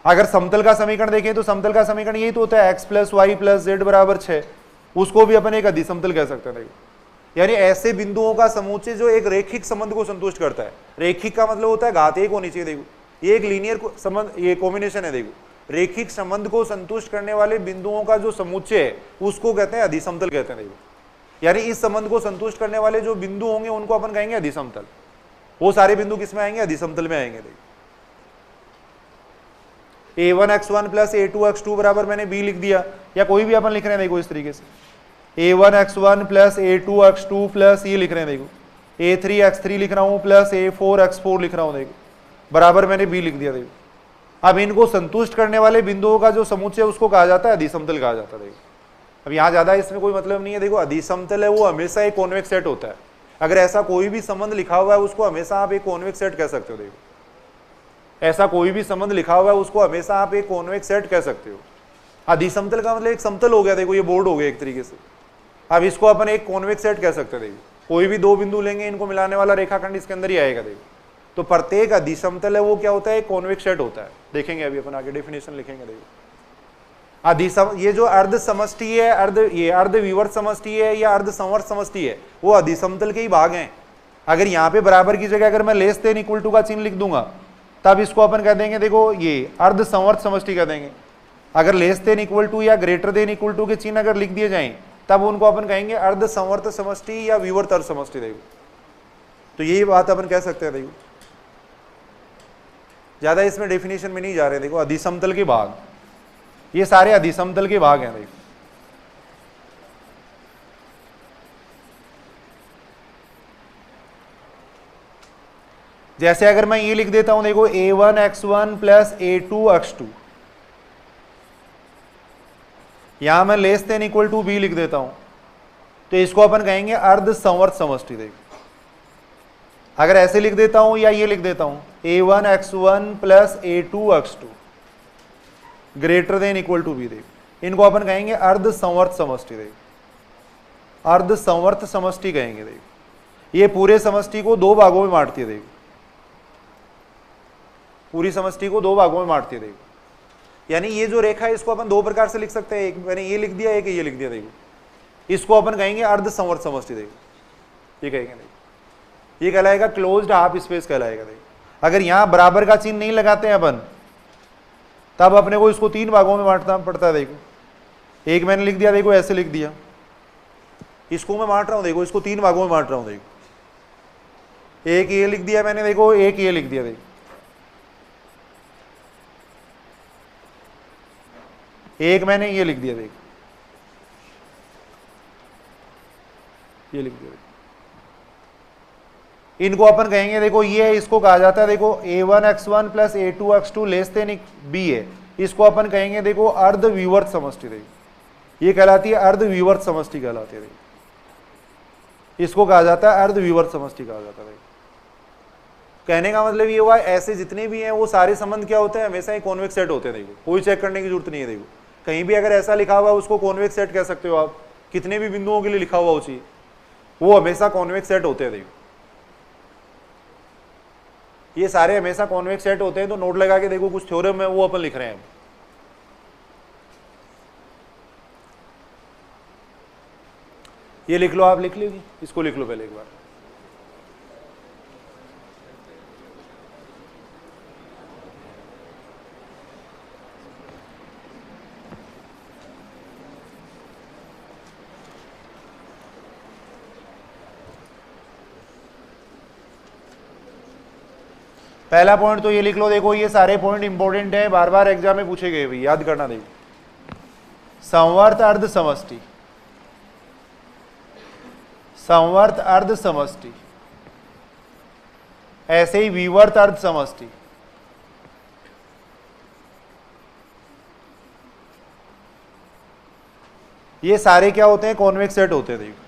अगर समतल का समीकरण देखें तो समतल का समीकरण यही तो होता है x plus y plus z बराबर 6, उसको भी अपन एक अधि समतल कह सकते हैं। यानी ऐसे बिंदुओं का समुच्चय जो एक रेखिक संबंध को संतुष्ट करता है। रेखिक का मतलब होता है घात एक होनी चाहिए। देखो ये एक लीनियर संबंध, ये कॉम्बिनेशन है। देखो रेखिक संबंध को संतुष्ट करने वाले बिंदुओं का जो समुच्चय है उसको कहते हैं अधि समतल कहते हैं। देखो यानी इस संबंध को संतुष्ट करने वाले जो बिंदु होंगे उनको अपन कहेंगे अधि समतल। वो सारे बिंदु किसमें आएंगे? अधि समतल में आएंगे। देखो a1x1 प्लस a2x2 बराबर मैंने b लिख दिया, या कोई भी अपन लिख रहे हैं। देखो इस तरीके से a1x1 प्लस a2x2 प्लस ये लिख रहे हैं देखो a3x3 लिख रहा हूं प्लस a4x4 लिख रहा हूं देखो, बराबर मैंने b लिख दिया देखो। अब इनको संतुष्ट करने वाले बिंदुओं का जो समुच्चय उसको कहा जाता है अधिसमतल कहा जाता है देखो। अब यहां ज्यादा इसमें कोई मतलब नहीं है, देखो अधिसमतल है वो हमेशा एक कॉन्वेक्स सेट होता है। अगर ऐसा कोई भी संबंध लिखा हुआ है उसको हमेशा आप एक कॉन्वेक्स सेट कह सकते हो देखो, ऐसा कोई भी संबंध लिखा हुआ है उसको हमेशा आप एक कॉन्वेक्स सेट कह सकते हो। अधिसमतल का मतलब एक समतल हो गया देखो, ये बोर्ड हो गया एक तरीके से। अब इसको अपन एक कॉन्वेक्स सेट कह सकते हैं देखो, कोई भी दो बिंदु लेंगे इनको मिलाने वाला रेखाखंड इसके अंदर ही आएगा देखो। तो प्रत्येक अधिसमतल है वो क्या होता है, एक कॉन्वेक्स सेट होता है। देखेंगे अभी अपन आगे डेफिनेशन लिखेंगे देखो। ये जो अर्ध समष्टि है, अर्ध विवर्त समष्टि है या अर्ध संवर्त समष्टि है, वो अधिसमतल के ही भाग हैं। अगर यहाँ पे बराबर की जगह अगर मैं लेस देन इक्वल टू का चिन्ह लिख दूंगा तब इसको अपन कह देंगे देखो ये अर्ध संवर्त समष्टि कह देंगे। अगर लेस देन इक्वल टू या ग्रेटर देन इक्वल टू के चिन्ह अगर लिख दिए जाएं तब उनको अपन कहेंगे अर्ध संवर्त समष्टि या विवर्त अर्ध समष्टि देखो। तो यही बात अपन कह सकते हैं देखो, ज्यादा इसमें डेफिनेशन में नहीं जा रहे। देखो अधिसमतल के भाग, ये सारे अधिसमतल के भाग हैं देखो। जैसे अगर मैं ये लिख देता हूं देखो a1x1 प्लस a2x2, यहां मैं less than equal to b लिख देता हूं, तो इसको अपन कहेंगे अर्ध संवर्त समष्टि देखो। अगर ऐसे लिख देता हूं या ये लिख देता हूं a1x1 plus a2x2 greater than equal to b देखो, इनको अपन कहेंगे अर्ध संवर्त समष्टि देखो, अर्ध संवर्त समष्टि कहेंगे देखो। ये पूरे समष्टि को दो भागों में बांटती है देखो, पूरी समष्टि को दो भागों में बांटती है देखो। यानी ये जो रेखा है इसको अपन दो प्रकार से लिख सकते हैं, एक मैंने ये लिख दिया, एक ये लिख दिया देखो। इसको अपन कहेंगे अर्ध संवर्त समष्टि देखो, ये कहेंगे देखो, ये कहलाएगा क्लोज्ड हाफ स्पेस कहलाएगा देखो। अगर यहां बराबर का चिन्ह नहीं लगाते हैं अपन तब अपने को इसको तीन भागों में बांटना पड़ता है देखो। एक मैंने लिख दिया देखो, ऐसे लिख दिया, इसको मैं बांट रहा हूं देखो, इसको तीन भागों में बांट रहा हूं देखो। एक ये लिख दिया मैंने देखो, एक ये लिख दिया देखो, एक मैंने ये लिख दिया देखो, ये लिख दिया देखो। इनको अपन कहेंगे देखो ये है, इसको कहा जाता है देखो a1x1 plus a2x2 less than b है, इसको अपन कहेंगे देखो अर्ध विवर्त समष्टि देखो। ये कहलाती है अर्ध विवर्त समष्टि कहलाती है देखो, इसको कहा जाता है अर्ध विवर्त समष्टि कहा जाता है देखो। कहने का मतलब ये हुआ ऐसे जितने भी हैं वो सारे संबंध क्या होते हैं, हमेशा ही कॉन्वेक्स सेट होते हैं देखो, कोई चेक करने की जरूरत नहीं है देखो। कहीं भी अगर ऐसा लिखा हुआ उसको कॉन्वेक्स सेट कह सकते हो आप, कितने भी बिंदुओं के लिए लिखा हुआ उसी, वो हमेशा कॉन्वेक्स सेट होते हैं देखो। ये सारे हमेशा कॉन्वेक्स सेट होते हैं। तो नोट लगा के देखो, कुछ थ्योरम है वो अपन लिख रहे हैं। ये लिख लो, आप लिख लोगी, इसको लिख लो पहले एक बार। पहला पॉइंट तो ये लिख लो देखो, ये सारे पॉइंट इंपॉर्टेंट है, बार बार एग्जाम में पूछे गए भाई, याद करना देखो। संवर्त अर्ध समष्टि, संवर्त अर्ध समष्टि, ऐसे ही विवर्त अर्ध समष्टि, ये सारे क्या होते हैं, कॉन्वेक्स सेट होते हैं देखो।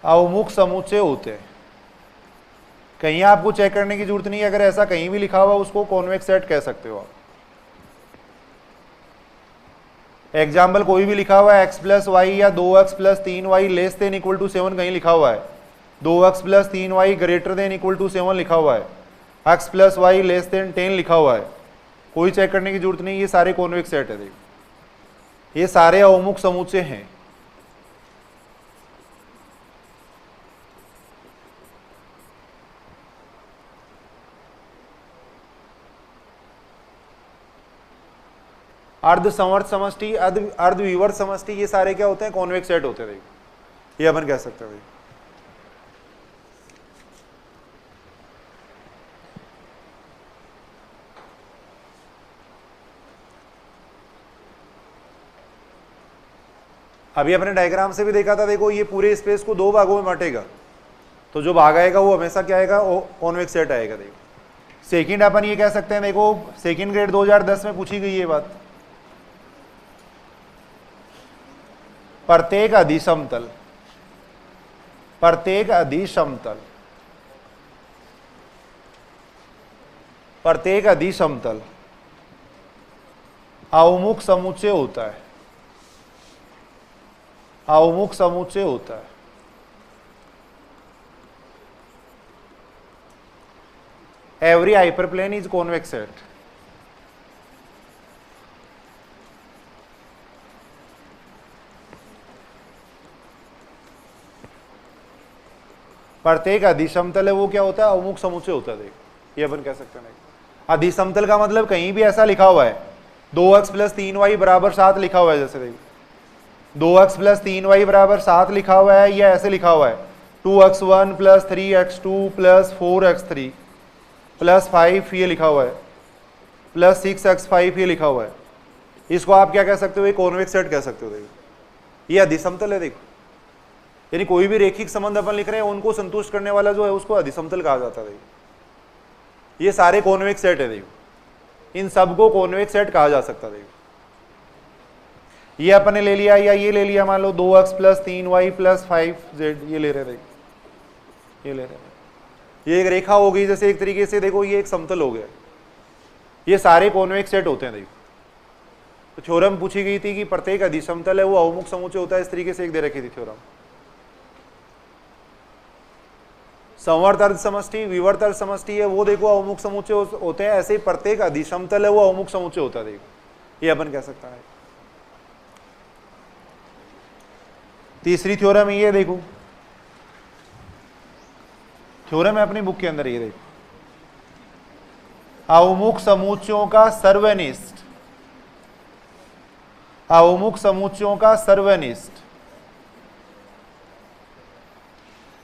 अवमुख समुच्चय होते हैं। कहीं आपको चेक करने की जरूरत नहीं है, अगर ऐसा कहीं भी लिखा हुआ उसको कॉन्वेक्स सेट कह सकते हो आप। एग्जाम्पल कोई भी लिखा हुआ है x प्लस वाई या 2x plus 3y less than equal to 7 कहीं लिखा हुआ है, 2x plus 3y greater than equal to 7 लिखा हुआ है, x plus y less than 10 लिखा हुआ है, कोई चेक करने की जरूरत नहीं, ये सारे कॉन्वेक्स सेट है देखो, ये सारे अवमुख समुच्चय हैं। अर्ध संवर्त समष्टि, अर्ध विवर्त समष्टि, ये सारे क्या होते हैं, कॉन्वेक्स सेट होते हैं देखो, ये अपन कह सकते हैं। अभी अपने डायग्राम से भी देखा था, देखो ये पूरे स्पेस को दो भागों में बांटेगा, तो जो भाग आएगा वो हमेशा क्या आएगा, कॉन्वेक्स सेट आएगा। देखो सेकंड अपन ये कह सकते हैं, देखो सेकंड ग्रेड 2010 में पूछी गई ये बात, प्रत्येक अधिसमतल, प्रत्येक अधिसमतल, प्रत्येक अधिसमतल अवमुख समुच्चय होता है, अवमुख समुच्चय होता है। Every hyperplane is convex set. प्रत्येक अधिसमतल है वो क्या होता है, अवमुख समुच्चय होता है। देखो ये अपन कह सकते हैं। अधिसमतल का मतलब कहीं भी ऐसा लिखा हुआ है 2x + 3y = 7 लिखा हुआ है, जैसे देखो 2x + 3y = 7 लिखा हुआ है, या ऐसे लिखा हुआ है 2x1 + 3x2 + 4x3 + 5 ये लिखा हुआ है, + 6x5 ये लिखा हुआ है। इसको आप क्या कह सकते हो, एक कॉन्वेक्स सेट कह सकते हो। देखो ये अधिसमतल है। देखो यानी कोई भी रेखिक संबंध अपन लिख रहे हैं उनको संतुष्ट करने वाला जो है उसको अधिसमतल कहा जाता है। देखो ये सारे कॉन्वेक्स सेट है। देखो इन सबको कॉन्वेक्स सेट कहा जा सकता है। देखो ये अपन ने ले लिया, या ये ले लिया, मान लो 2x + 3y + 5z ये ले रहे थे, ये ले रहे थे, ये एक रेखा हो गई जैसे एक तरीके से। देखो ये एक समतल हो गया। ये सारे कॉन्वेक्स सेट होते हैं। देखो तो थ्योरम पूछी गई थी कि प्रत्येक अधिसमतल है वो अवमुख समुच्चय होता है, इस तरीके से एक दे रखी थी थ्योरम। संवर्त अर्ध समष्टि, विवर्त अर्ध समष्टि है वो देखो अवमुख समुच्चय होते हैं, ऐसे ही प्रत्येक अधिसमतल है वो अवमुख समुच्चय होता है। देखो ये अपन कह सकता है। तीसरी थ्योरम ये देखो, थ्योरम है अपनी बुक के अंदर, ये देखो अवमुख समुच्चयों का सर्वनिष्ठ, अवमुख समुच्चयों का सर्वनिष्ठ।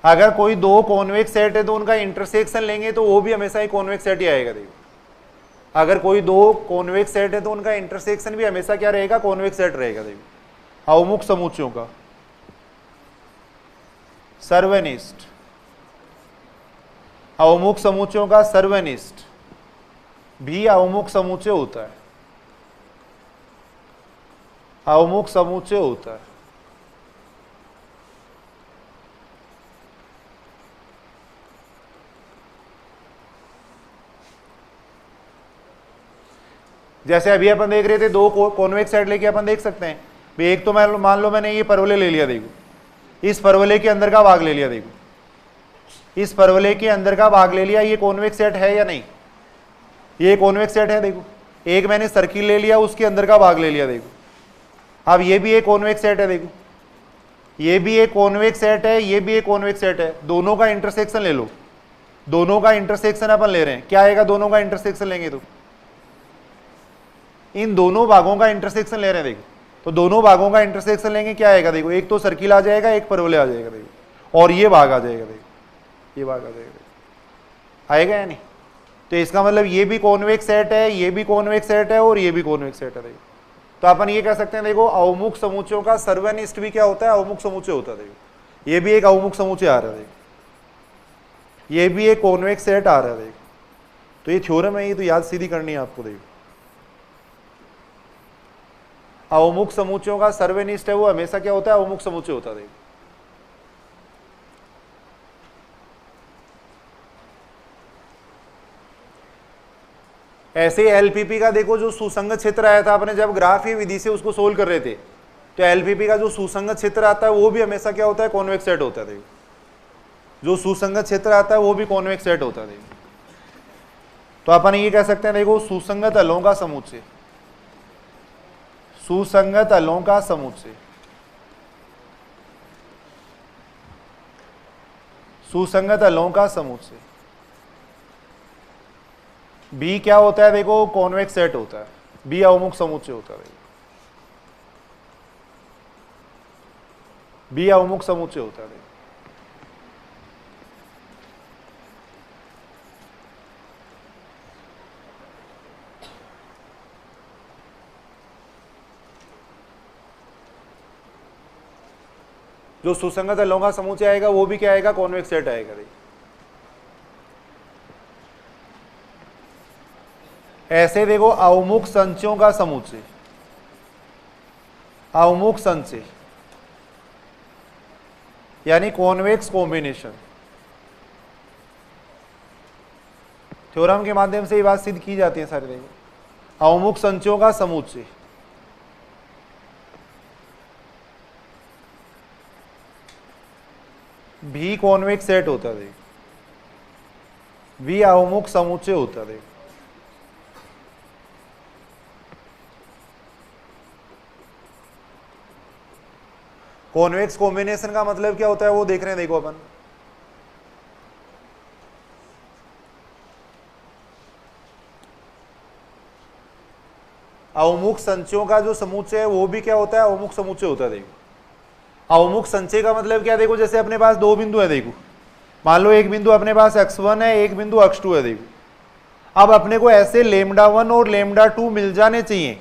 अगर कोई दो कॉन्वेक्स सेट है तो उनका इंटरसेक्शन लेंगे तो वो भी हमेशा ही कॉन्वेक्स सेट ही आएगा। देखो अगर कोई दो कॉन्वेक्स सेट है तो उनका इंटरसेक्शन भी हमेशा क्या रहेगा, कॉन्वेक्स सेट रहेगा। देखो अवमुख समुच्चयों का सर्वनिष्ठ, अवमुख समुच्चयों का सर्वनिष्ठ भी अवमुख समुच्चय होता है, अवमुख समुच्चय होता है। जैसे अभी अपन देख रहे थे दो कॉन्वेक्स सेट लेके अपन देख सकते हैं भाई, एक तो मान लो मैंने ये परवलय ले लिया। देखो इस परवलय के अंदर का भाग ले लिया। देखो इस परवलय के अंदर का भाग ले लिया, ये कॉन्वेक्स सेट है या नहीं, ये कॉन्वेक्स सेट है। देखो एक मैंने सर्किल ले लिया, उसके अंदर का भाग ले लिया। देखो अब ये भी एक कॉन्वेक्स सेट है। देखो ये भी एक कॉन्वेक्स सेट है, ये भी एक कॉन्वेक्स सेट है। दोनों का इंटरसेक्शन ले लो, दोनों का इंटरसेक्शन अपन ले रहे हैं, क्या आएगा, दोनों का इंटरसेक्शन लेंगे तो इन दोनों भागों का इंटरसेक्शन ले रहे हैं। देखो तो दोनों भागों का इंटरसेक्शन लेंगे, क्या आएगा, देखो एक तो सर्किल आ जाएगा, एक परवलय आ जाएगा। देखो और ये भाग आ जाएगा। देखो ये भाग आ जाएगा, आएगा या नहीं। तो इसका मतलब ये भी कॉन्वेक्स सेट है, ये भी कॉन्वेक्स सेट है और ये भी कॉन्वेक्स सेट है। देखो तो अपन ये कह सकते हैं, देखो अवमुख समुच्चयों का सर्वनिष्ठ भी क्या होता है, अवमुख समुच्चय होता है। देखो ये भी एक अवमुख समुच्चय आ रहा है। देखो ये भी एक कॉन्वेक्स सेट आ रहा है। देखो तो ये थ्योरम है, ये तो याद सीधी करनी है आपको। देखो अवमुख समुच्चयों का सर्वनिष्ठ है वो हमेशा क्या होता है, अवमुख समुच्चय होता है। ऐसे एलपीपी का देखो जो सुसंगत क्षेत्र आया था, अपने जब ग्राफ ही विधि से उसको सोल्व कर रहे थे, तो एलपीपी का जो सुसंगत क्षेत्र आता है वो भी हमेशा क्या होता है, कॉन्वेक्स सेट होता है। जो सुसंगत क्षेत्र आता है वो भी कॉन्वेक्स सेट होता है। तो अपन ये कह सकते हैं, देखो सुसंगत अलों का समुच्चय, सुसंगत अलों का समुच्चय, सुसंगत अलों का समुच्चय बी क्या होता है, देखो कॉन्वेक्स सेट होता है, बी अवमुख समुच्चय होता है। बी अवमुख समुच्चय होता है। जो सुसंगत तलों का समुच्चय आएगा वो भी क्या आएगा, कॉन्वेक्स सेट आएगा। देखिए ऐसे देखो अवमुख संचयों का समुच्चय, अवमुख संचय यानी कॉन्वेक्स कॉम्बिनेशन, थ्योरम के माध्यम से ये बात सिद्ध की जाती है सारे। देखो अवमुख संचयों का समुच्चय भी कॉन्वेक्स सेट होता है। देखो भी अवमुख समुच्चय होता है। देखो कॉन्वेक्स कॉम्बिनेशन का मतलब क्या होता है वो देख रहे हैं। देखो अपन अवमुख संचयों का जो समुच्चय है वो भी क्या होता है, अवमुख समुच्चय होता है। देखो अवमुख संचय का मतलब क्या, देखो जैसे अपने पास दो बिंदु है। देखो मान लो एक बिंदु अपने पास x1 है, एक बिंदु x2 है। देखो अब अपने को ऐसे λ1 और λ2 मिल जाने चाहिए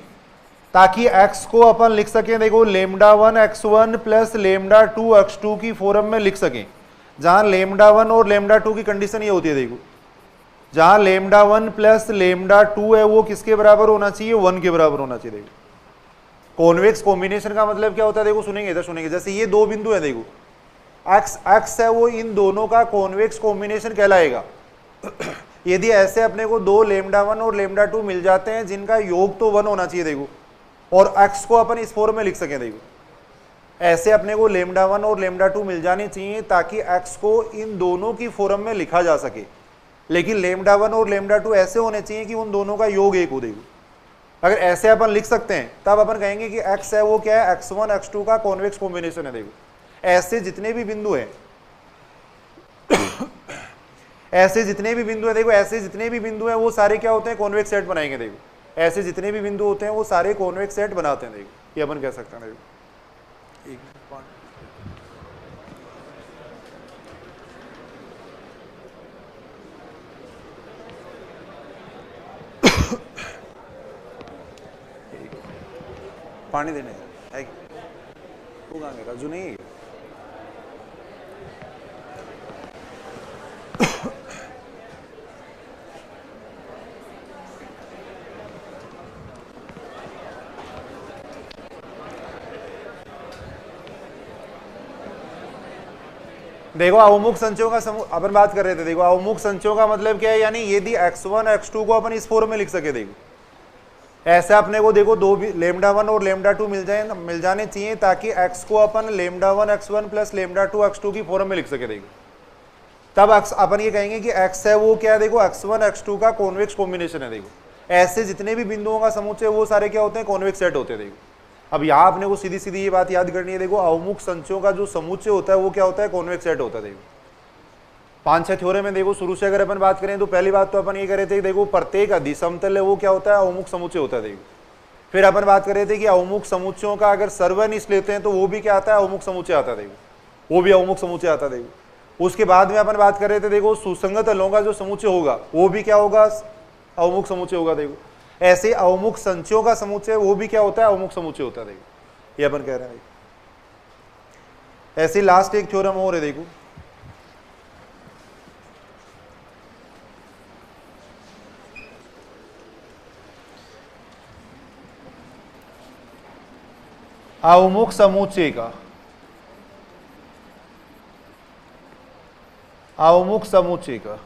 ताकि x को अपन लिख सकें। देखो λ1 x1 प्लस λ2 x2 की फॉर्म में लिख सकें, जहां λ1 और λ2 की कंडीशन ये होती है। देखो जहां λ1 प्लस λ2 है वो किसके बराबर होना चाहिए, 1 के बराबर होना चाहिए। देखो कॉन्वेक्स कॉम्बिनेशन का मतलब क्या होता है, देखो सुनेंगे इधर सुनेंगे। जैसे ये दो बिंदु है, देखो x है वो इन दोनों का कॉन्वेक्स कॉम्बिनेशन कहलाएगा। यदि ऐसे अपने को दो λ1 और λ2 मिल जाते हैं जिनका योग तो 1 होना चाहिए। देखो और x को अपन इस फॉर्म में लिख सकें। देखो ऐसे अपने को λ1 और λ2 मिल जानी चाहिए ताकि x को इन दोनों की फॉर्म में लिखा जा सके। लेकिन λ1 और λ2 ऐसे होने चाहिए कि उन दोनों का योग एक हो। देखो अगर ऐसे अपन लिख सकते हैं तब अपन कहेंगे कि x है वो क्या है, x1 x2 का कॉन्वेक्स कॉम्बिनेशन है। देखो ऐसे जितने भी बिंदु हैं ऐसे जितने भी बिंदु हैं, देखो ऐसे जितने भी बिंदु हैं वो सारे क्या होते हैं, कॉन्वेक्स सेट बनाएंगे। देखो ऐसे जितने भी बिंदु होते हैं वो सारे कॉन्वेक्स सेट बनाते हैं। देखो ये अपन कह सकते हैं। देखो पानी देने है वो कहाँ गया, राजू नहीं है। देखो अवमुख संचयों का समूह अपन बात कर रहे थे। देखो अवमुख संचयों का मतलब क्या है, यानी यदि x1 x2 को अपन इस फॉर्म में लिख सके। देखो ऐसा अपने को देखो दो λ1 और λ2 मिल जाने चाहिए ताकि x को अपन λ1 x1 प्लस λ2 x2 की फॉर्म में लिख सके। देखो तब अपन ये कहेंगे कि x है वो क्या है, देखो x1 x2 का कॉन्वेक्स कॉम्बिनेशन है। देखो ऐसे जितने भी बिंदुओं का समुच्चय वो सारे क्या होते हैं, कॉन्वेक्स सेट होते हैं। देखो अब यहाँ अपने को सीधी सीधी ये बात याद करनी है। देखो अवमुख संचयों का जो समुच्चय होता है वो क्या होता है, कॉन्वेक्स सेट होता है। देखो 5-6 थ्योरम में देखो शुरू से अगर अपन बात करें तो पहली बात तो अपन ये कर रहे थे, देखो प्रत्येक अधिसमतल है वो क्या होता है, अवमुख समुच्चय होता है। देखो फिर अपन बात कर रहे थे कि अवमुख समुच्चयों का अगर सर्वनिष्ठ लेते हैं तो वो भी क्या आता है, अवमुख समुच्चय आता है। देखो वो भी अवमुख समुच्चय आता है। देखो उसके बाद में अपन बात कर रहे थे, देखो सुसंगत तलों का जो समुच्चय होगा वो भी क्या होगा, अवमुख समुच्चय होगा। देखो ऐसे अवमुख संचयों का समुच्चय वो भी क्या होता है, अवमुख समुच्चय होता है। देखो ये अपन कह रहे हैं। ऐसे लास्ट एक थ्योरम और है। देखो अवमुख समुच्चय का, अवमुख समुच्चय का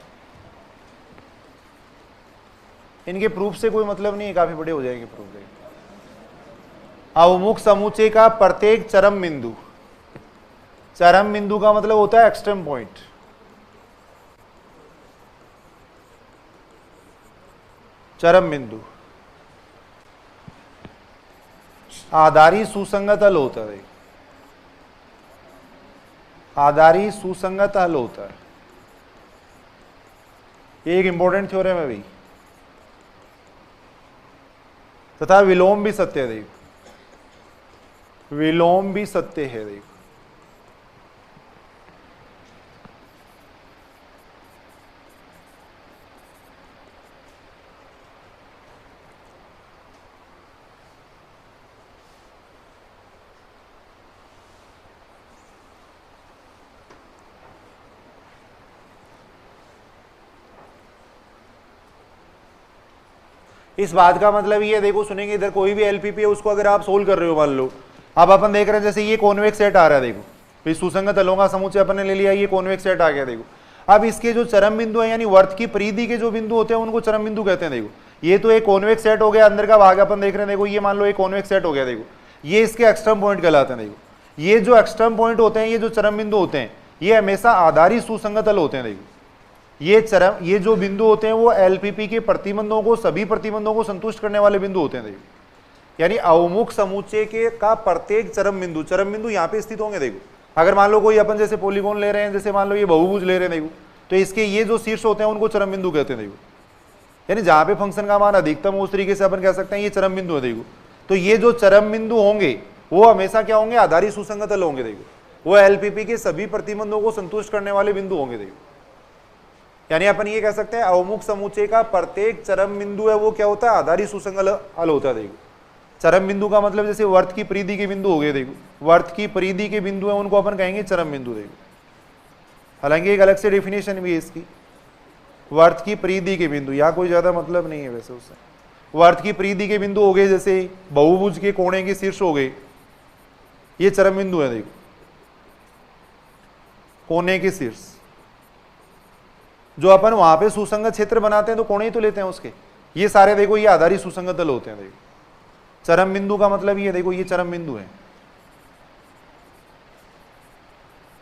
इनके प्रूफ से कोई मतलब नहीं है, काफी बड़े हो जाएंगे प्रूफ। अवमुख समुच्चय का प्रत्येक चरम बिंदु, चरम बिंदु का मतलब होता है एक्सट्रीम पॉइंट, चरम बिंदु आधारी सुसंगत हल होता है। आधारी सुसंगत हल होता है। ये एक इंपॉर्टेंट थ्योरम है भाई। तथा विलोम भी सत्य है। देखो विलोम भी सत्य है। देखो इस बात का मतलब ये देखो, सुनेंगे इधर कोई भी एलपीपी है उसको अगर आप सोल्व कर रहे हो, मान लो अब अपन देख रहे हैं जैसे ये कॉन्वेक्स सेट आ रहा है, देखो इस सुसंगत तलों का समुच्चय अपन ने ले लिया, ये कॉन्वेक्स सेट आ गया। देखो अब इसके जो चरम बिंदु है यानी वर्त की परिधि के जो बिंदु होते हैं उनको चरम बिंदु कहते हैं। देखो ये तो एक कॉन्वेक्स सेट हो गया, अंदर का भाग अपन देख रहे हैं, देखो ये मान लो एक कॉन्वेक्स सेट हो गया, देखो ये इसके एक्सट्रम पॉइंट कहलाते हैं। देखो ये जो एक्सट्रम पॉइंट होते हैं, ये जो चरम बिंदु होते हैं, ये हमेशा आधारी सुसंगत तल होते हैं। देखो ये जो बिंदु होते हैं वो एलपीपी के प्रतिबंधों को, सभी प्रतिबंधों को संतुष्ट करने वाले बिंदु होते हैं। देखो यानी अवमुख समुच्चय के का प्रत्येक चरम बिंदु यहाँ पे स्थित होंगे। देखो अगर मान लो कोई अपन जैसे पॉलीगॉन ले रहे हैं, जैसे मान लो ये बहुभुज ले रहे हैं, देखो तो इसके ये जो शीर्ष होते हैं उनको चरम बिंदु कहते हैं। देखो यानी जहां पे फंक्शन का मान अधिकतम हो उस तरीके से अपन कह सकते हैं ये चरम बिंदु है। देखो तो ये जो चरम बिंदु होंगे वो हमेशा क्या होंगे, आधारी सुसंगत तल होंगे। देखो वो एलपीपी के सभी प्रतिबंधों को संतुष्ट करने वाले बिंदु होंगे। देखो यानी अपन ये कह सकते हैं अवमुख समुच्चय का प्रत्येक चरम बिंदु है वो क्या होता है, आधारी सुसंगत तल होता है। देखो चरम बिंदु का मतलब जैसे वर्त की परिधि के बिंदु हो गए, देखो वर्त की परिधि के बिंदु है उनको अपन कहेंगे चरम बिंदु। देखो हालांकि एक अलग से डेफिनेशन भी है इसकी, वर्त की परिधि के बिंदु, यहाँ कोई ज्यादा मतलब नहीं है वैसे उससे। वर्त की परिधि के बिंदु हो गए जैसे बहुभुज के कोणे के शीर्ष हो गए, ये चरम बिंदु है। देखो कोने के शीर्ष जो अपन वहां पे सुसंगत क्षेत्र बनाते हैं तो कोने ही तो लेते हैं उसके, ये सारे देखो ये आधारी सुसंगत तल होते हैं। देखो चरम बिंदु का मतलब ये देखो ये चरम बिंदु है।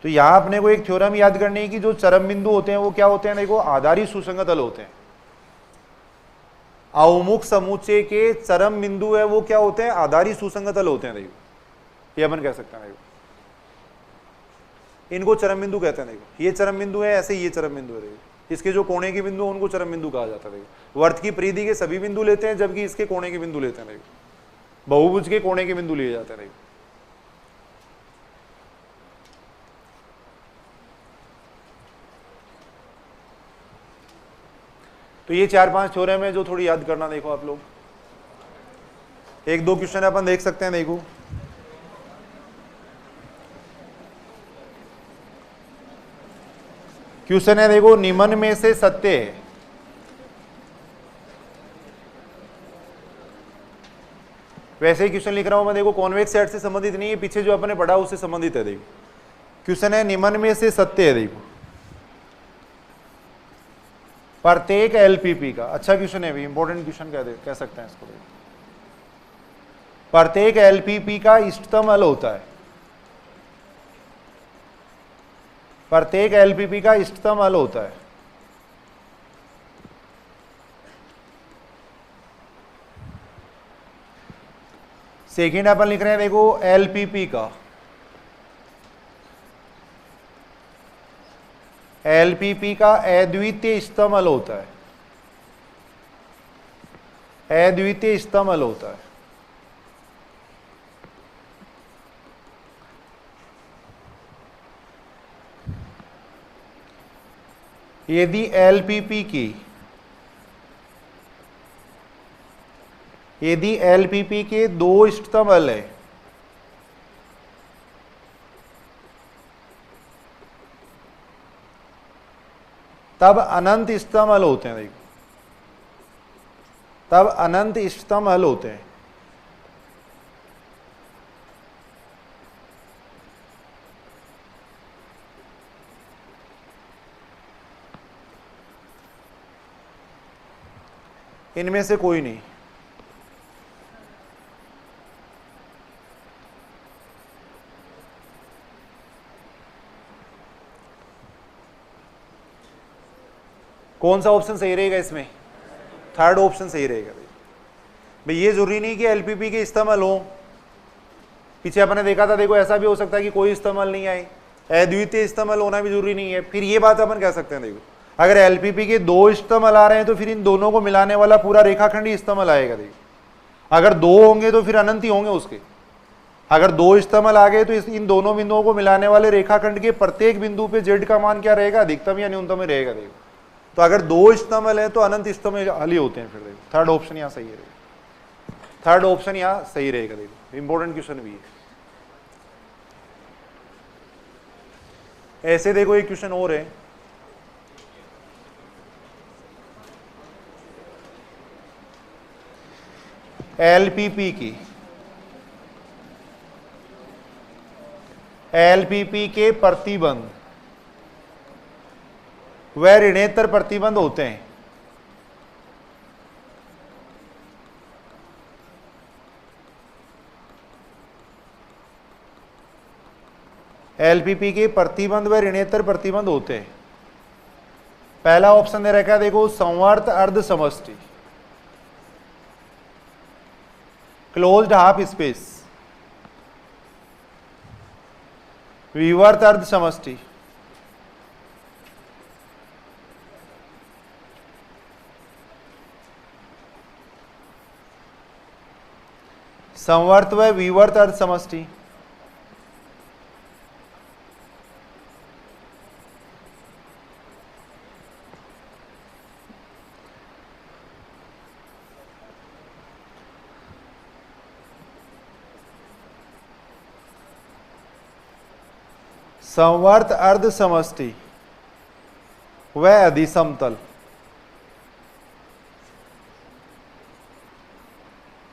तो यहां अपने को एक थ्योरम याद करनी है कि जो चरम बिंदु होते हैं वो क्या होते हैं, देखो आधारी सुसंगत तल होते हैं। अवमुख समुच्चय के चरम बिंदु है वो क्या होते हैं, आधारी सुसंगत तल होते हैं। देखो ये अपन कह सकते हैं, देखो इनको चरम बिंदु कहते हैं। देखो ये चरम बिंदु है, ऐसे ये चरम बिंदु है। देखो इसके जो कोने के बिंदु उनको चरम बिंदु कहा जाता है। देखो वर्त की परिधि के सभी बिंदु लेते हैं जबकि इसके कोने के बिंदु लेते हैं। देखो बहुभुज के कोने के बिंदु लिए जाते हैं। देखो तो ये 4-5 थ्योरम है जो थोड़ी याद करना। देखो आप लोग 1-2 क्वेश्चन अपन देख सकते हैं। देखो क्वेश्चन है, देखो निम्न में से सत्य है। वैसे ही क्वेश्चन लिख रहा हूं मैं, देखो कॉन्वेक्स सेट से संबंधित नहीं है, पीछे जो अपने पढ़ा उससे संबंधित है। देखो क्वेश्चन है निम्न में से सत्य है। देखो प्रत्येक एलपीपी का, अच्छा क्वेश्चन है भी, इंपॉर्टेंट क्वेश्चन कह सकते हैं इसको। प्रत्येक एलपीपी का इष्टतम हल होता है। प्रत्येक एलपीपी का इष्टतम हल होता है। सेकेंड अपन लिख रहे हैं, देखो एलपीपी का, एलपीपी का अद्वितीय इष्टतम हल होता है। अद्वितीय इष्टतम हल होता है। यदि एलपीपी के 2 इष्टतम हल है, तब अनंत इष्टतम हल होते हैं। देखो तब अनंत इष्टतम हल होते हैं। इनमें से कोई नहीं। कौन सा ऑप्शन सही रहेगा इसमें, थर्ड ऑप्शन सही रहेगा। भाई ये जरूरी नहीं कि एलपीपी के इस्तेमाल हो, पीछे अपने देखा था, देखो ऐसा भी हो सकता है कि कोई इस्तेमाल नहीं आए, अद्वितीय इस्तेमाल होना भी जरूरी नहीं है। फिर ये बात अपन कह सकते हैं, देखो अगर एलपीपी के 2 इस्तेमाल आ रहे हैं तो फिर इन दोनों को मिलाने वाला पूरा रेखाखंड ही इस्तेमाल आएगा। देखो अगर 2 होंगे तो फिर अनंत ही होंगे उसके। अगर 2 इस्तेमाल आ गए तो इन दोनों बिंदुओं को मिलाने वाले रेखाखंड के प्रत्येक बिंदु पे जेड का मान क्या रहेगा, अधिकतम या न्यूनतम ही रहेगा। देखो तो अगर 2 इस्तेमाल है तो अनंत इस्तेमाल हल ही होते हैं। फिर देखो थर्ड ऑप्शन यहाँ सही रहेगा, थर्ड ऑप्शन यहाँ सही रहेगा। देखो इंपॉर्टेंट क्वेश्चन भी है। ऐसे देखो एक क्वेश्चन और है, एलपीपी के प्रतिबंध व ऋणेतर प्रतिबंध होते हैं। एलपीपी के प्रतिबंध व ऋणेतर प्रतिबंध होते हैं। पहला ऑप्शन दे रखा है देखो, संवर्त अर्ध समष्टि, क्लोज्ड हाफ स्पेस, विवर्त अर्ध समष्टि, संवर्त व विवर्त अर्ध समष्टि। संवर्त अर्ध समष्टि व अधिसमतल,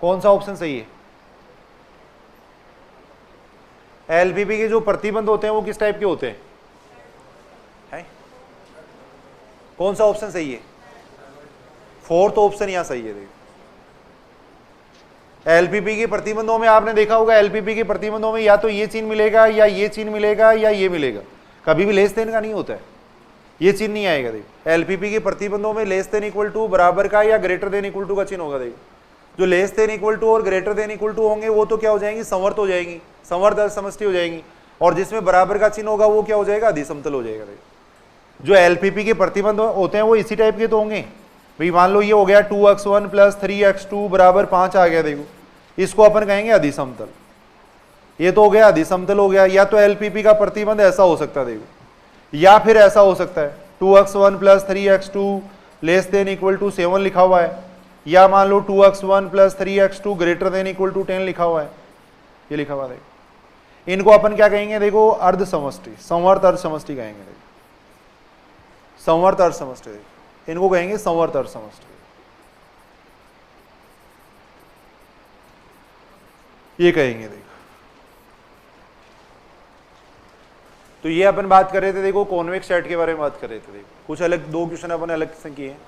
कौन सा ऑप्शन सही है? एलपीपी के जो प्रतिबंध होते हैं वो किस टाइप के होते हैं? है? कौन सा ऑप्शन सही है? फोर्थ ऑप्शन यहां सही है। देखो एलपीपी के प्रतिबंधों में आपने देखा होगा, एलपीपी के प्रतिबंधों में या तो ये चिन्ह मिलेगा या ये चिन्ह मिलेगा या ये मिलेगा, कभी भी लेस देन का नहीं होता है, ये चिन्ह नहीं आएगा। देखो एलपीपी के प्रतिबंधों में लेस देन इक्वल टू, बराबर का या ग्रेटर देन इक्वल टू का चिन्ह होगा। देखो जो लेस देन इक्वल टू और ग्रेटर देन इक्वल टू होंगे वो तो क्या हो जाएंगी? संवर्त हो जाएंगी, संवर्त अर्ध समष्टि हो जाएंगी। और जिसमें बराबर का चिन्ह होगा वो क्या हो जाएगा? अधिसमतल हो जाएगा। देखो जो एलपीपी के प्रतिबंध होते हैं वो इसी टाइप के तो होंगे भाई। मान लो ये हो गया 2x1 प्लस 3x2 बराबर 5 आ गया। देखो इसको अपन कहेंगे अधिसमतल। ये तो हो गया अधिसमतल हो गया। या तो एलपीपी का प्रतिबंध ऐसा हो सकता है, देखो, या फिर ऐसा हो सकता है 2x1 plus 3x2 less than equal to 7 लिखा हुआ है, या मान लो 2x1 plus 3x2 greater than equal to 10 लिखा हुआ है, ये लिखा हुआ है। देखो इनको अपन क्या कहेंगे? देखो अर्ध समष्टि, संवर्त अर्ध समष्टि कहेंगे। देखो संवर्त अर्ध समष्टि, इनको कहेंगे संवर्त अर्ध समष्टि। ये कहेंगे। देखो तो ये अपन बात कर रहे थे, देखो कॉन्वेक्स सेट के बारे में बात कर रहे थे। देखो कुछ अलग दो क्वेश्चन अपन अलग से किए हैं।